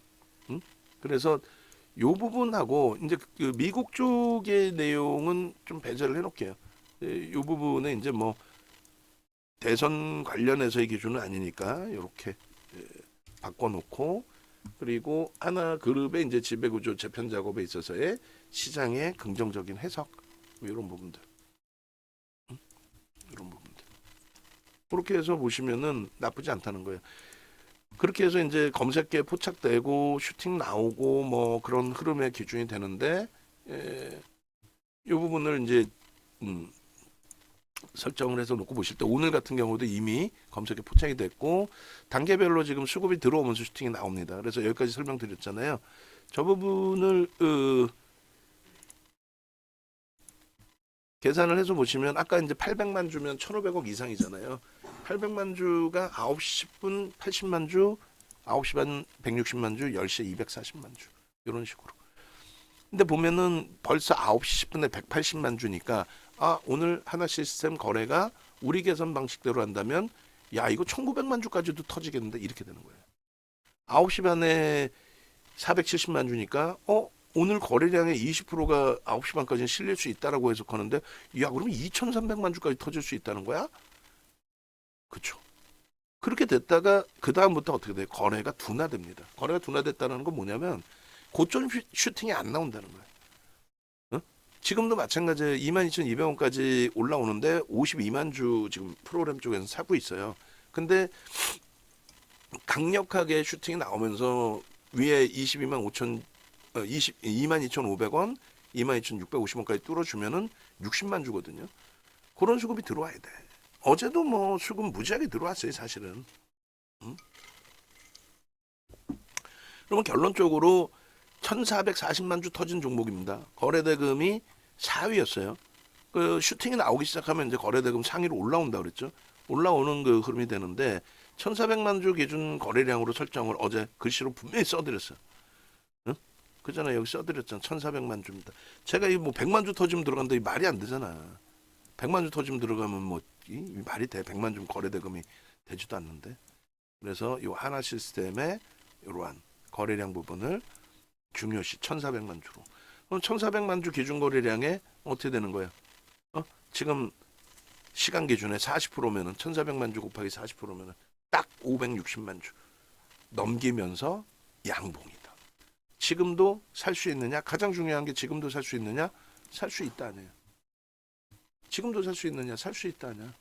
그래서 요 부분하고 이제 그 미국 쪽의 내용은 좀 배제를 해놓게요. 요 부분에 이제 뭐 대선 관련해서의 기준은 아니니까 이렇게 바꿔놓고 그리고 하나그룹의 이제 지배구조 재편 작업에 있어서의 시장의 긍정적인 해석 뭐 이런 부분들. 그렇게 해서 보시면은 나쁘지 않다는 거예요. 그렇게 해서 이제 검색에 포착되고 슈팅 나오고 뭐 그런 흐름의 기준이 되는데 이 부분을 이제 설정을 해서 놓고 보실 때 오늘 같은 경우도 이미 검색에 포착이 됐고 단계별로 지금 수급이 들어오면서 슈팅이 나옵니다. 그래서 여기까지 설명드렸잖아요. 저 부분을 계산을 해서 보시면 아까 이제 800만 주면 1,500억 이상이잖아요. 800만 주가 9시 10분 80만 주, 9시 반 160만 주, 10시에 240만 주. 이런 식으로. 근데 보면은 벌써 9시 10분에 180만 주니까 아, 오늘 하나 시스템 거래가 우리 계산 방식대로 한다면 야, 이거 1900만 주까지도 터지겠는데 이렇게 되는 거예요. 9시 반에 470만 주니까 오늘 거래량의 20%가 9시 반까지는 실릴 수 있다라고 해석하는데 야, 그러면 2300만 주까지 터질 수 있다는 거야? 그쵸. 그렇게 됐다가 그 다음부터 어떻게 돼요? 거래가 둔화됩니다. 거래가 둔화됐다는 건 뭐냐면 고점 슈팅이 안 나온다는 거예요. 어? 지금도 마찬가지예요. 22,200원까지 올라오는데 52만 주 지금 프로그램 쪽에서 사고 있어요. 근데 강력하게 슈팅이 나오면서 위에 22만 5천 22,500원, 22,650원까지 뚫어주면은 60만 주거든요. 그런 수급이 들어와야 돼. 어제도 뭐 수급 무지하게 들어왔어요, 사실은. 응? 그러면 결론적으로 1,440만 주 터진 종목입니다. 거래대금이 4위였어요. 그 슈팅이 나오기 시작하면 이제 거래대금 상위로 올라온다 그랬죠. 올라오는 그 흐름이 되는데 1,400만 주 기준 거래량으로 설정을 어제 글씨로 분명히 써드렸어요. 응? 그잖아요. 여기 써드렸잖아. 1,400만 주입니다. 제가 이 뭐 100만 주 터지면 들어간다 이 말이 안 되잖아. 100만 주 터지면 들어가면 뭐 이 말이 돼. 100만 주 거래대금이 되지도 않는데. 그래서 이 하나 시스템의 이러한 거래량 부분을 중요시 1,400만 주로. 그럼 1,400만 주 기준 거래량에 어떻게 되는 거야? 지금 시간 기준에 40%면은 1,400만 주 곱하기 40%면은 딱 560만 주 넘기면서 양봉이다. 지금도 살 수 있느냐? 가장 중요한 게 지금도 살 수 있느냐? 살 수 있다 아니에요. 지금도 살 수 있느냐? 살 수 있다 아니야.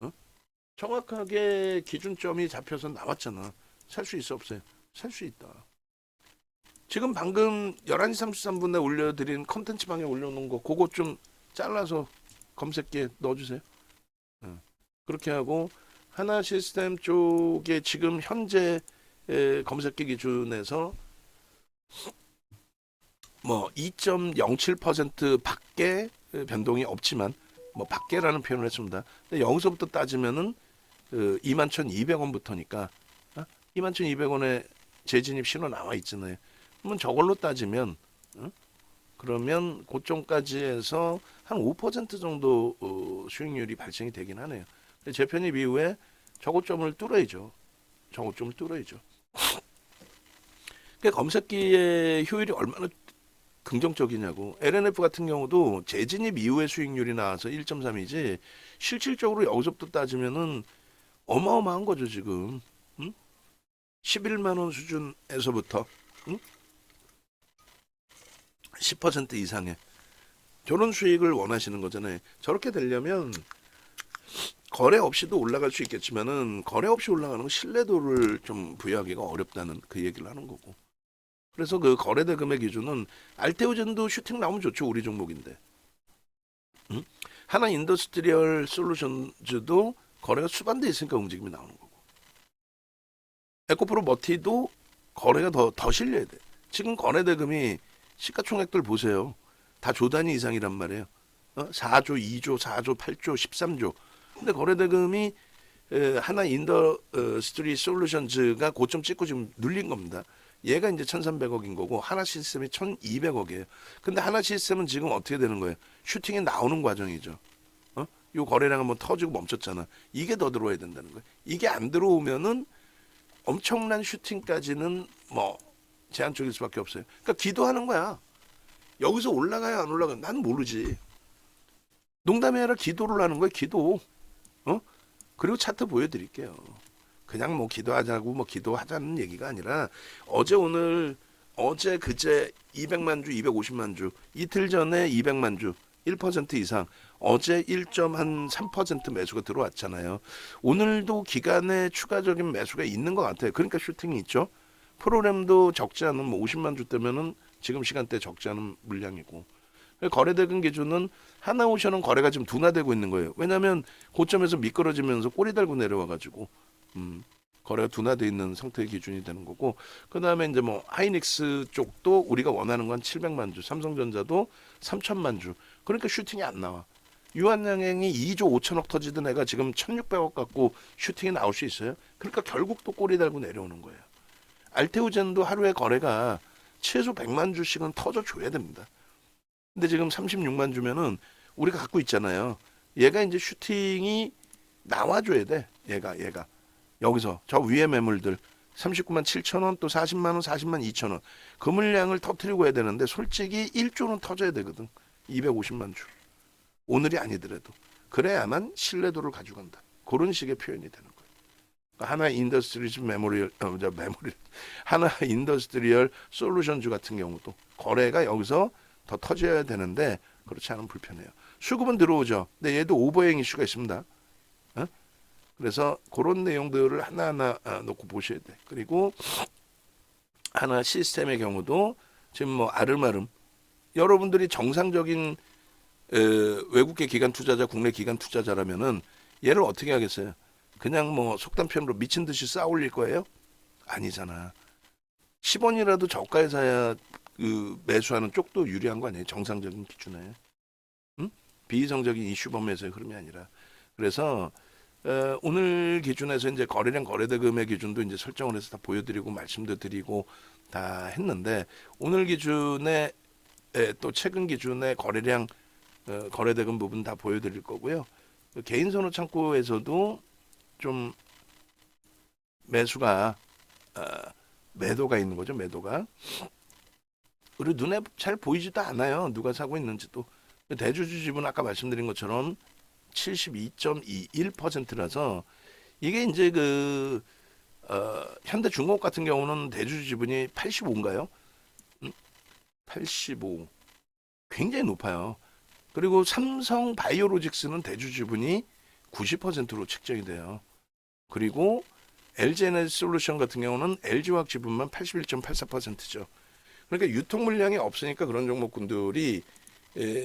어? 정확하게 기준점이 잡혀서 나왔잖아. 살 수 있어 없어요? 살 수 있다. 지금 방금 11시 33분에 올려드린 컨텐츠 방에 올려놓은 거 그거 좀 잘라서 검색기에 넣어주세요. 그렇게 하고 하나 시스템 쪽에 지금 현재 검색기 기준에서 뭐 2.07% 밖에 변동이 없지만 뭐 밖에라는 표현을 했습니다. 근데 여기서부터 따지면은 21,200원부터니까 21,200원에 재진입 신호 나와 있잖아요. 그러면 저걸로 따지면 그러면 고점까지 해서 한 5% 정도 수익률이 발생이 되긴 하네요. 재편입 이후에 저고점을 뚫어야죠. 저고점을 뚫어야죠. 그러니까 검색기의 효율이 얼마나 긍정적이냐고. LNF 같은 경우도 재진입 이후에 수익률이 나와서 1.3이지 실질적으로 여기서부터 따지면은 어마어마한 거죠 지금. 11만 원 수준에서부터 10% 이상의 저런 수익을 원하시는 거잖아요. 저렇게 되려면 거래 없이도 올라갈 수 있겠지만은 거래 없이 올라가는 건 신뢰도를 좀 부여하기가 어렵다는 그 얘기를 하는 거고. 그래서 그 거래대금의 기준은 알테오젠도 슈팅 나오면 좋죠. 우리 종목인데. 응? 하나 인더스트리얼 솔루션즈도 거래가 수반돼 있으니까 움직임이 나오는 거고. 에코프로 머티도 거래가 더 실려야 돼. 지금 거래대금이 시가총액들 보세요. 다 조 단위 이상이란 말이에요. 4조, 2조, 4조, 8조, 13조. 근데 거래대금이 하나 인더스트리 솔루션즈가 고점 찍고 지금 눌린 겁니다. 얘가 이제 1,300억인 거고 하나 시스템이 1,200억이에요. 근데 하나 시스템은 지금 어떻게 되는 거예요? 슈팅이 나오는 과정이죠. 요 거래량 한번 터지고 멈췄잖아. 이게 더 들어와야 된다는 거예요. 이게 안 들어오면은 엄청난 슈팅까지는 뭐 제한적일 수밖에 없어요. 그러니까 기도하는 거야. 여기서 올라가야 안 올라가? 난 모르지. 농담이 아니라 기도를 하는 거야. 기도. 그리고 차트 보여드릴게요. 그냥 뭐 기도하자고 뭐 기도하자는 얘기가 아니라 어제 오늘 어제 그제 200만 주, 250만 주, 이틀 전에 200만 주, 1% 이상, 어제 1.3% 매수가 들어왔잖아요. 오늘도 기간에 추가적인 매수가 있는 것 같아요. 그러니까 슈팅이 있죠. 프로그램도 적지 않은 뭐 50만 주 때면은 지금 시간대 적지 않은 물량이고. 거래대금 기준은 하나오션은 거래가 지금 둔화되고 있는 거예요. 왜냐하면 고점에서 미끄러지면서 꼬리 달고 내려와가지고 거래가 둔화되어 있는 상태의 기준이 되는 거고, 그 다음에 이제 뭐 하이닉스 쪽도 우리가 원하는 건 700만 주, 삼성전자도 3천만 주. 그러니까 슈팅이 안 나와. 유한양행이 2조 5천억 터지던 애가 지금 1,600억 갖고 슈팅이 나올 수 있어요. 그러니까 결국 또 꼬리 달고 내려오는 거예요. 알테오젠도 하루에 거래가 최소 100만 주씩은 터져줘야 됩니다. 근데 지금 36만 주면은 우리가 갖고 있잖아요. 얘가 이제 슈팅이 나와줘야 돼. 얘가 여기서 저 위에 매물들 39만 7천 원, 또 40만 원, 40만 2천 원. 그 물량을 터뜨리고 해야 되는데 솔직히 1조는 터져야 되거든. 250만 주. 오늘이 아니더라도. 그래야만 신뢰도를 가져간다. 그런 식의 표현이 되는 거예요. 그러니까 하나 인더스트리즈 메모리얼, 하나 인더스트리얼 솔루션주 같은 경우도 거래가 여기서 더 터져야 되는데 그렇지 않으면 불편해요. 수급은 들어오죠. 근데 얘도 오버행 이슈가 있습니다. 어? 그래서 그런 내용들을 하나하나 놓고 보셔야 돼. 그리고 하나 시스템의 경우도 지금 뭐 아름아름 여러분들이 정상적인 외국계 기관 투자자, 국내 기관 투자자라면은 얘를 어떻게 하겠어요? 그냥 뭐 속단 표현으로 미친 듯이 쌓아 올릴 거예요? 아니잖아. 10원이라도 저가에 사야 그 매수하는 쪽도 유리한 거 아니에요? 정상적인 기준에. 응? 비이성적인 이슈 범위에서의 흐름이 아니라. 그래서 오늘 기준에서 이제 거래량 거래대금의 기준도 이제 설정을 해서 다 보여드리고 말씀도 드리고 다 했는데 오늘 기준에 또 최근 기준의 거래량 거래대금 부분 다 보여드릴 거고요. 개인 선호 창구에서도 좀 매수가 매도가 있는 거죠. 매도가 우리 눈에 잘 보이지도 않아요. 누가 사고 있는지도. 대주주 지분 아까 말씀드린 것처럼 72.21%라서 이게 이제 그 현대중공업 같은 경우는 대주주 지분이 85인가요? 85 굉장히 높아요. 그리고 삼성 바이오로직스는 대주주 지분이 90%로 책정이 돼요. 그리고 LG에너지솔루션 같은 경우는 LG화학 지분만 81.84%죠. 그러니까 유통 물량이 없으니까 그런 종목군들이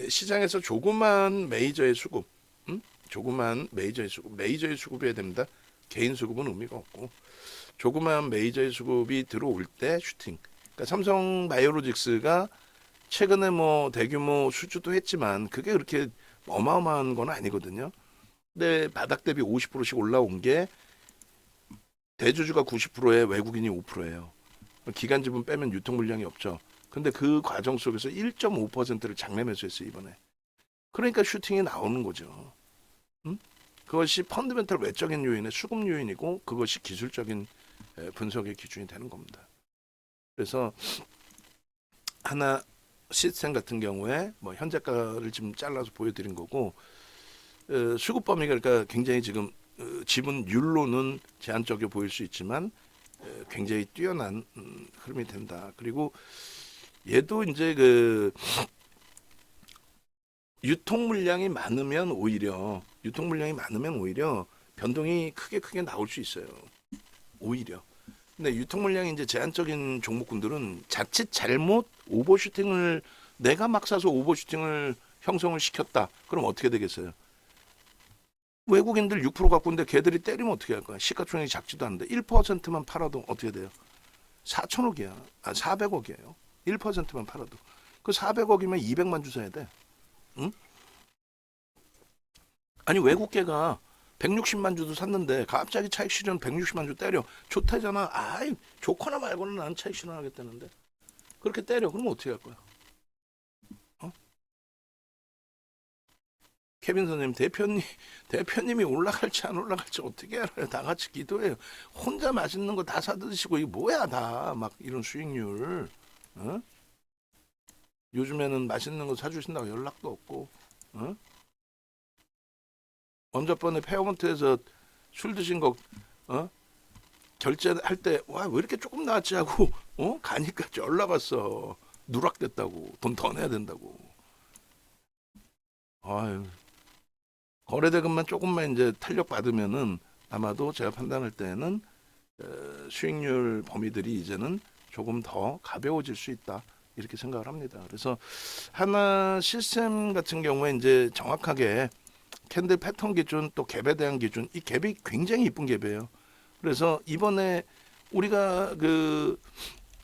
시장에서 조그만 메이저의 수급, 조그만 메이저의 수급, 메이저의 수급이어야 됩니다. 개인 수급은 의미가 없고 조그만 메이저의 수급이 들어올 때 슈팅. 그러니까 삼성 바이오로직스가 최근에 뭐 대규모 수주도 했지만 그게 그렇게 어마어마한 건 아니거든요. 근데 바닥 대비 50%씩 올라온 게 대주주가 90%에 외국인이 5%예요. 기간 지분 빼면 유통 물량이 없죠. 근데 그 과정 속에서 1.5%를 장내 매수했어요, 이번에. 그러니까 슈팅이 나오는 거죠. 그것이 펀드멘털 외적인 요인의 수급 요인이고 그것이 기술적인 분석의 기준이 되는 겁니다. 그래서 하나 시스템 같은 경우에 뭐 현재가를 지금 잘라서 보여드린 거고 수급 범위가 그러니까 굉장히 지금 지분율로는 제한적이어 보일 수 있지만 굉장히 뛰어난 흐름이 된다. 그리고 얘도 이제 그 유통 물량이 많으면 오히려 변동이 크게 나올 수 있어요. 오히려. 근데 유통 물량이 이제 제한적인 종목군들은 자칫 잘못 오버슈팅을 내가 막 사서 오버슈팅을 형성을 시켰다. 그럼 어떻게 되겠어요? 외국인들 6% 갖고 있는데 걔들이 때리면 어떻게 할 거야? 시가총액이 작지도 않은데 1%만 팔아도 어떻게 돼요? 4천억이야. 400억이에요. 1%만 팔아도. 그 400억이면 200만 주 사야 돼. 응? 아니 외국계가 160만 주도 샀는데 갑자기 차익 실현 160만 주 때려. 좋다잖아. 아이 좋거나 말거나 나는 차익 실현하겠다는데. 그렇게 때려. 그러면 어떻게 할 거야? 케빈 선생님 대표님이 올라갈지 안 올라갈지 어떻게 알아요? 다 같이 기도해요. 혼자 맛있는 거 다 사드시고 이게 뭐야 다 막 이런 수익률. 어? 요즘에는 맛있는 거 사주신다고 연락도 없고. 어? 언저번에 페어먼트에서 술 드신 거 결제할 때 와 왜 이렇게 조금 나왔지 하고 가니까 연락 왔어. 누락됐다고 돈 더 내야 된다고. 아유. 거래대금만 조금만 이제 탄력 받으면은 아마도 제가 판단할 때는 수익률 범위들이 이제는 조금 더 가벼워질 수 있다 이렇게 생각을 합니다. 그래서 하나 시스템 같은 경우에 이제 정확하게 캔들 패턴 기준 또 갭에 대한 기준 이 갭이 굉장히 이쁜 갭이에요. 그래서 이번에 우리가 그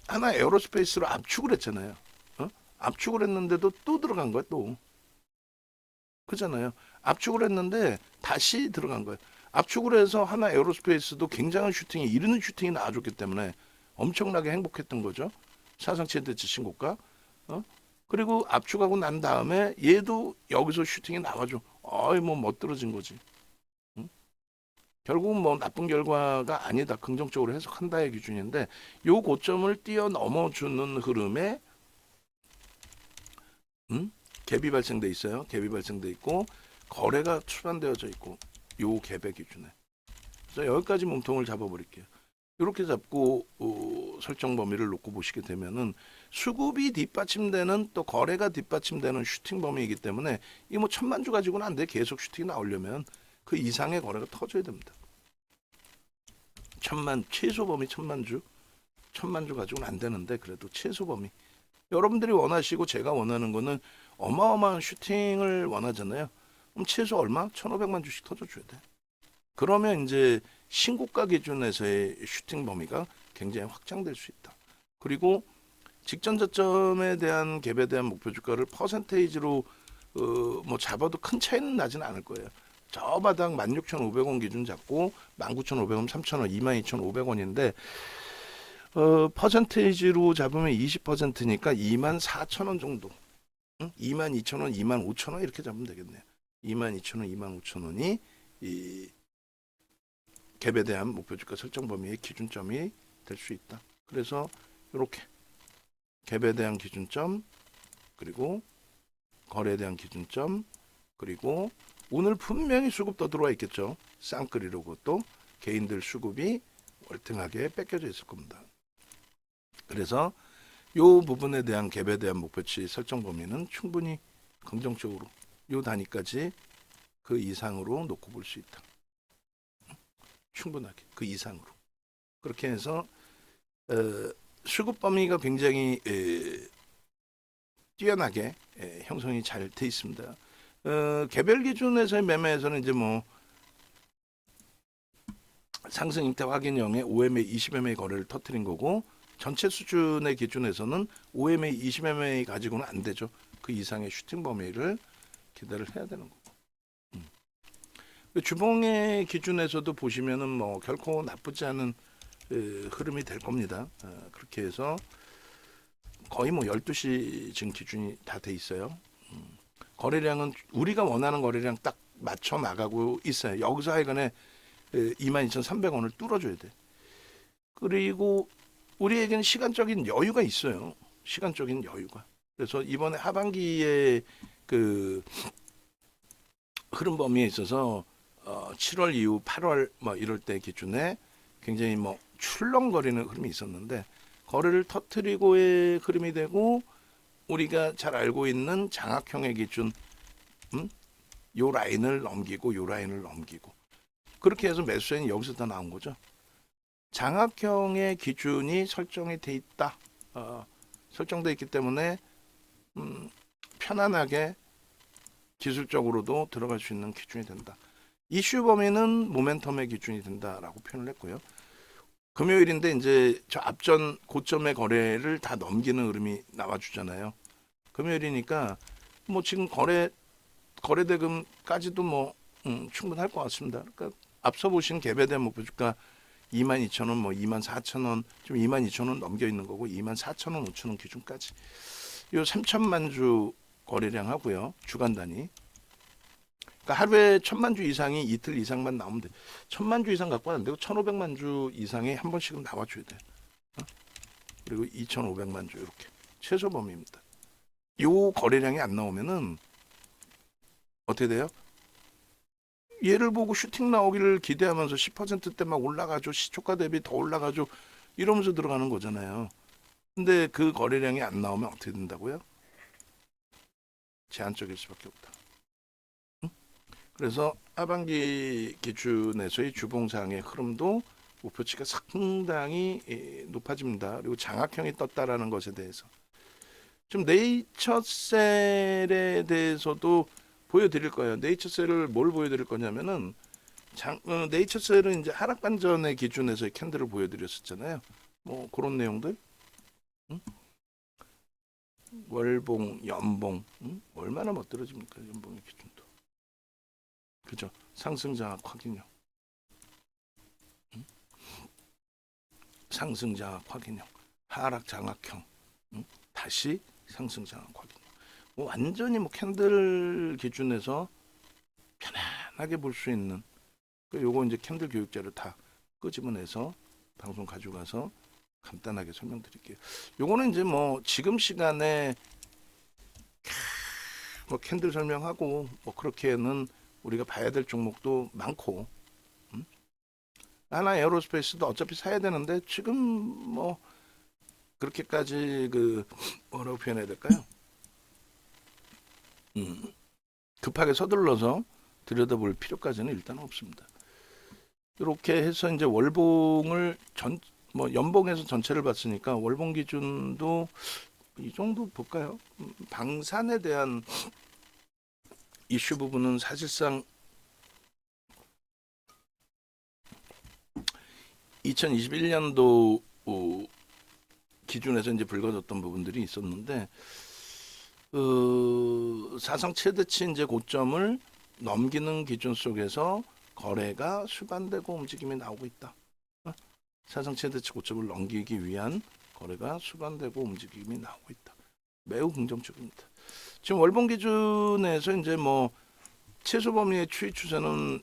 하나 에어로스페이스로 압축을 했잖아요. 압축을 했는데도 또 들어간 거야 또. 그잖아요. 압축을 했는데 다시 들어간 거예요. 압축을 해서 하나 에어로스페이스도 굉장한 슈팅이 이르는 슈팅이 나와줬기 때문에 엄청나게 행복했던 거죠. 사상 최대치 신고가. 그리고 압축하고 난 다음에 얘도 여기서 슈팅이 나와줘. 어이 뭐 멋들어진 거지. 응? 결국은 뭐 나쁜 결과가 아니다. 긍정적으로 해석한다의 기준인데 요 고점을 뛰어넘어주는 흐름에 음? 갭이 발생돼 있어요. 갭이 발생돼 있고 거래가 출판되어져 있고 요 갭의 기준에. 그래서 여기까지 몸통을 잡아버릴게요. 이렇게 잡고 설정 범위를 놓고 보시게 되면은 수급이 뒷받침되는 또 거래가 뒷받침되는 슈팅 범위이기 때문에 이 뭐 천만 주 가지고는 안 돼. 계속 슈팅이 나오려면 그 이상의 거래가 터져야 됩니다. 최소 범위 천만 주 가지고는 안 되는데 그래도 최소 범위. 여러분들이 원하시고 제가 원하는 거는 어마어마한 슈팅을 원하잖아요. 그럼 최소 얼마? 1,500만 주씩 터져줘야 돼. 그러면 이제 신고가 기준에서의 슈팅 범위가 굉장히 확장될 수 있다. 그리고 직전 저점에 대한 갭에 대한 목표 주가를 퍼센테이지로 뭐 잡아도 큰 차이는 나지는 않을 거예요. 저 바닥 16,500원 기준 잡고 19,500원, 3,000원, 22,500원인데 퍼센테이지로 잡으면 20%니까 24,000원 정도. 22,000원, 25,000원 이렇게 잡으면 되겠네요. 22,000원, 25,000원이 이 갭에 대한 목표 주가 설정 범위의 기준점이 될 수 있다. 그래서 이렇게 갭에 대한 기준점 그리고 거래에 대한 기준점 그리고 오늘 분명히 수급 더 들어와 있겠죠. 쌍끌이로고 또 개인들 수급이 월등하게 뺏겨져 있을 겁니다. 그래서 이 부분에 대한 갭에 대한 목표치 설정 범위는 충분히 긍정적으로 이 단위까지 그 이상으로 놓고 볼 수 있다. 충분하게 그 이상으로 그렇게 해서 수급 범위가 굉장히 뛰어나게 형성이 잘 돼 있습니다. 개별 기준에서의 매매에서는 이제 뭐 상승 잉태 확인형의 OMA, 20MA 거래를 터뜨린 거고 전체 수준의 기준에서는 OMA, 20MA 가지고는 안 되죠. 그 이상의 슈팅 범위를 기대를 해야 되는 거고. 주봉의 기준에서도 보시면은 뭐 결코 나쁘지 않은 흐름이 될 겁니다. 그렇게 해서 거의 뭐 12시 지금 기준이 다 돼 있어요. 거래량은 우리가 원하는 거래량 딱 맞춰 나가고 있어요. 여기서 하여간에 22,300원을 뚫어줘야 돼. 그리고 우리에게는 시간적인 여유가 있어요. 시간적인 여유가. 그래서 이번에 하반기에 그 흐름 범위에 있어서 7월 이후 8월 뭐 이럴 때 기준에 굉장히 뭐 출렁거리는 흐름이 있었는데 거래를 터트리고의 흐름이 되고 우리가 잘 알고 있는 장악형의 기준 요 라인을 넘기고 요 라인을 넘기고 그렇게 해서 매수세는 여기서 다 나온 거죠. 장악형의 기준이 설정이 돼 있다. 설정돼 있기 때문에 편안하게 기술적으로도 들어갈 수 있는 기준이 된다. 이슈 범위는 모멘텀의 기준이 된다라고 표현을 했고요. 금요일인데 이제 저 앞전 고점의 거래를 다 넘기는 흐름이 나와주잖아요. 금요일이니까 뭐 지금 거래대금까지도 뭐 충분할 것 같습니다. 그러니까 앞서 보신 갭에 대한 목표 주가 22,000원, 뭐 24,000원, 좀 22,000원 넘겨 있는 거고 24,000원, 5,000원 기준까지 요 3천만 주 거래량 하고요. 주간 단위. 그러니까 하루에 1,000만 주 이상이 이틀 이상만 나오면 돼. 1,000만 주 이상 갖고 안 되고 1,500만 주 이상에 한 번씩은 나와줘야 돼. 그리고 2,500만 주 이렇게 최소 범위입니다. 요 거래량이 안 나오면은 어떻게 돼요? 얘를 보고 슈팅 나오기를 기대하면서 10%대 막 올라가죠. 시초가 대비 더 올라가죠. 이러면서 들어가는 거잖아요. 근데 그 거래량이 안 나오면 어떻게 된다고요? 제한적일 수밖에 없다. 그래서 하반기 기준에서의 주봉상의 흐름도 목표치가 상당히 높아집니다. 그리고 장악형이 떴다라는 것에 대해서 좀 네이처셀에 대해서도 보여드릴 거예요. 네이처셀을 뭘 보여드릴 거냐면은 네이처셀은 이제 하락 반전의 기준에서의 캔들을 보여드렸었잖아요. 뭐 그런 내용들. 월봉, 연봉, 얼마나 멋들어집니까? 연봉의 기준도. 그죠? 상승장악 확인형. 상승장악 확인형. 하락 장악형. 다시 상승 장악하기. 뭐 완전히 뭐 캔들 기준에서 편안하게 볼 수 있는 요거 이제 캔들 교육자를 다 끄집어내서 방송 가져가서 간단하게 설명드릴게요. 요거는 이제 뭐 지금 시간에 뭐 캔들 설명하고 뭐 그렇게는 우리가 봐야 될 종목도 많고, 하나 에어로스페이스도 어차피 사야 되는데 지금 뭐 그렇게까지 뭐라고 표현해야 될까요? 급하게 서둘러서 들여다볼 필요까지는 일단 없습니다. 이렇게 해서 이제 월봉을 뭐 연봉에서 전체를 봤으니까 월봉 기준도 이 정도 볼까요? 방산에 대한 이슈 부분은 사실상 2021년도 기준에서 이제 불거졌던 부분들이 있었는데 사상 최대치 이제 고점을 넘기는 기준 속에서 거래가 수반되고 움직임이 나오고 있다. 사상 최대치 고점을 넘기기 위한 거래가 수반되고 움직임이 나오고 있다. 매우 긍정적입니다. 지금 월봉 기준에서 이제 뭐 최소 범위의 추이 추세는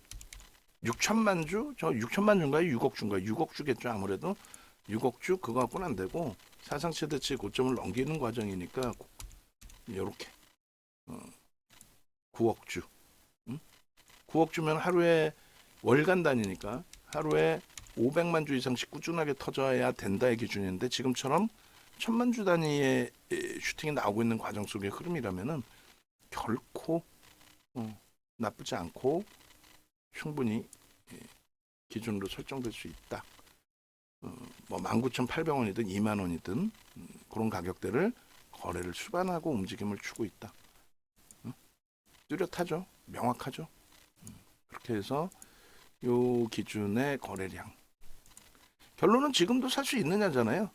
6천만 주, 저 6천만 주인가요? 6억 주인가요? 6억 주겠죠. 아무래도 6억 주 그거 갖고는 안 되고 사상 최대치 고점을 넘기는 과정이니까 이렇게 9억 주, 9억 주면 하루에 월간 단위니까 하루에 500만 주 이상씩 꾸준하게 터져야 된다의 기준인데 지금처럼 1000만 주 단위의 슈팅이 나오고 있는 과정 속의 흐름이라면은 결코 나쁘지 않고 충분히 기준으로 설정될 수 있다. 뭐 19,800원이든 2만 원이든 그런 가격대를 거래를 수반하고 움직임을 주고 있다. 뚜렷하죠? 명확하죠? 그렇게 해서 요 기준의 거래량 결론은 지금도 살 수 있느냐잖아요.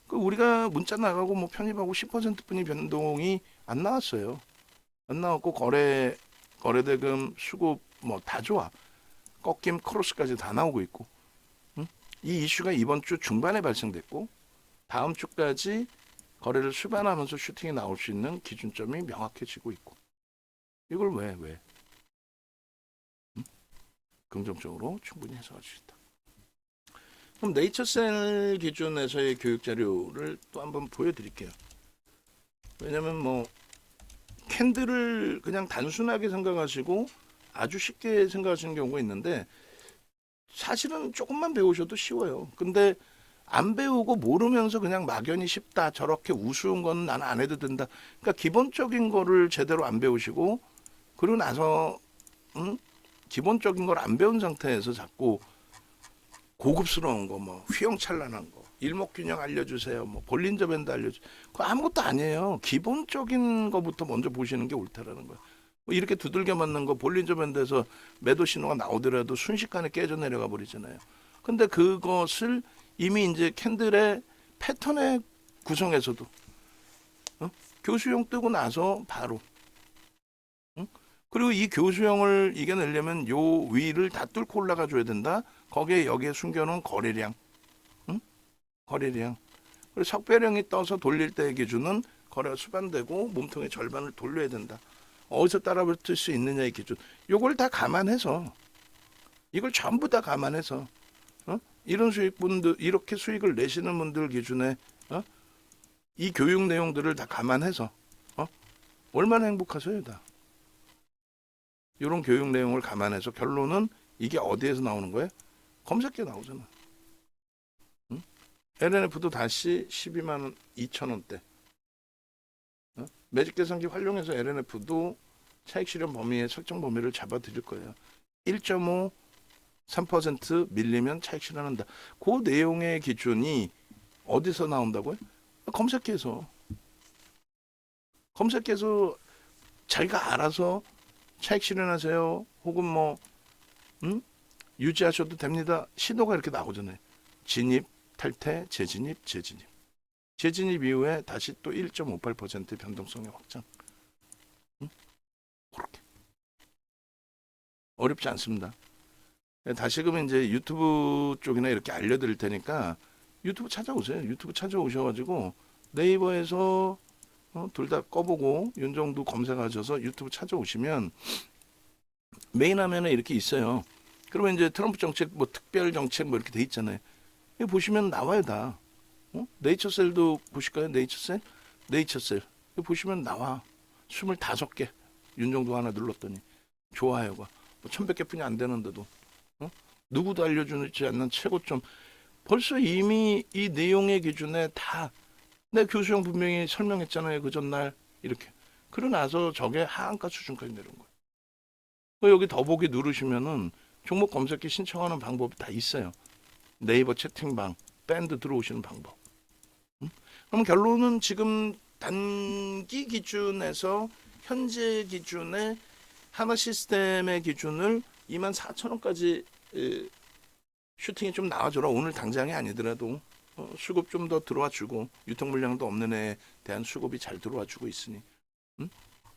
우리가 문자 나가고 뭐 편입하고 10%뿐이 변동이 안 나왔어요. 안 나왔고 거래대금 수급 뭐 다 좋아. 꺾임 크로스까지 다 나오고 있고, 이 이슈가 이번 주 중반에 발생됐고 다음 주까지 거래를 수반하면서 슈팅이 나올 수 있는 기준점이 명확해지고 있고, 이걸 왜 긍정적으로 충분히 해석할 수 있다. 그럼 네이처셀 기준에서의 교육 자료를 또 한번 보여드릴게요. 왜냐면 뭐 캔들을 그냥 단순하게 생각하시고 아주 쉽게 생각하시는 경우가 있는데 사실은 조금만 배우셔도 쉬워요. 근데 안 배우고 모르면서 그냥 막연히 쉽다, 저렇게 우스운 건 나는 안 해도 된다. 그러니까 기본적인 거를 제대로 안 배우시고 그러고 나서 기본적인 걸 안 배운 상태에서 자꾸 고급스러운 거, 뭐 휘황찬란한 거, 일목균형 알려주세요, 뭐 볼린저 밴드 알려주세요. 그거 아무것도 아니에요. 기본적인 거부터 먼저 보시는 게 옳다라는 거예요. 뭐 이렇게 두들겨 맞는 거 볼린저 밴드에서 매도 신호가 나오더라도 순식간에 깨져 내려가 버리잖아요. 근데 그것을 이미 이제 캔들의 패턴의 구성에서도 교수형 뜨고 나서 바로 그리고 이 교수형을 이겨내려면 요 위를 다 뚫고 올라가 줘야 된다. 여기에 숨겨놓은 거래량, 거래량. 그리고 석배령이 떠서 돌릴 때의 기준은 거래가 수반되고 몸통의 절반을 돌려야 된다. 어디서 따라붙을 수 있느냐의 기준. 요걸 다 감안해서, 이걸 전부 다 감안해서 이런 수익분들, 이렇게 수익을 내시는 분들 기준에 이 교육 내용들을 다 감안해서 얼마나 행복하세요, 다. 이런 교육 내용을 감안해서 결론은 이게 어디에서 나오는 거예요? 검색기에 나오잖아. LNF도 다시 12만 2천 원대. 매직 계산기 활용해서 LNF도 차익 실현 범위의 설정 범위를 잡아 드릴 거예요. 1.5 3% 밀리면 차익 실현한다. 그 내용의 기준이 어디서 나온다고요? 검색기에서 자기가 알아서 차익 실현하세요. 혹은 뭐 유지하셔도 됩니다. 신호가 이렇게 나오잖아요. 진입, 탈퇴, 재진입. 재진입 이후에 다시 또 1.58% 변동성의 확장. 그렇게 어렵지 않습니다. 다시금 이제 유튜브 쪽이나 이렇게 알려드릴 테니까 유튜브 찾아오세요. 유튜브 찾아오셔가지고 네이버에서 둘 다 꺼보고 윤정도 검색하셔서 유튜브 찾아오시면 메인 화면에 이렇게 있어요. 그러면 이제 트럼프 정책, 뭐 특별 정책 뭐 이렇게 돼 있잖아요. 이거 보시면 나와요 다. 네이처셀도 보실까요? 네이처셀? 네이처셀. 이거 보시면 나와. 25개. 윤정도 하나 눌렀더니 좋아요가 뭐 1100개뿐이 안 되는데도 누구도 알려주지 않는 최고점. 벌써 이미 이 내용의 기준에 다 내 교수형 분명히 설명했잖아요. 그 전날 이렇게. 그러고 나서 저게 하한가 수준까지 내려온 거예요. 여기 더보기 누르시면은 종목 검색기 신청하는 방법이 다 있어요. 네이버 채팅방, 밴드 들어오시는 방법. 그럼 결론은 지금 단기 기준에서 현재 기준에 하나 시스템의 기준을 24,000원까지 슈팅이 좀 나와줘라. 오늘 당장이 아니더라도 수급 좀 더 들어와 주고 유통 물량도 없는 애에 대한 수급이 잘 들어와 주고 있으니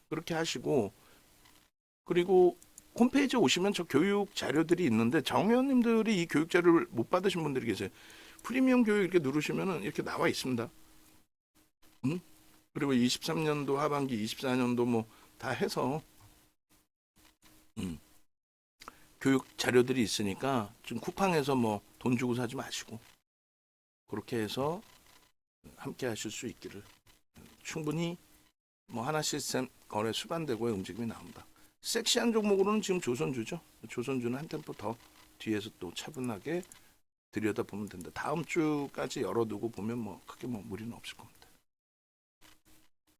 그렇게 하시고, 그리고 홈페이지에 오시면 저 교육 자료들이 있는데 정회원님들이 이 교육 자료를 못 받으신 분들이 계세요. 프리미엄 교육 이렇게 누르시면은 이렇게 나와 있습니다. 그리고 23년도 하반기, 24년도 뭐 다 해서 교육 자료들이 있으니까 좀 쿠팡에서 뭐 돈 주고 사지 마시고 그렇게 해서 함께 하실 수 있기를. 충분히 뭐 하나 시스템 거래 수반되고의 움직임이 나온다. 섹시한 종목으로는 지금 조선주죠. 조선주는 한 템포 더 뒤에서 또 차분하게 들여다보면 된다. 다음 주까지 열어두고 보면 뭐 크게 뭐 무리는 없을 겁니다.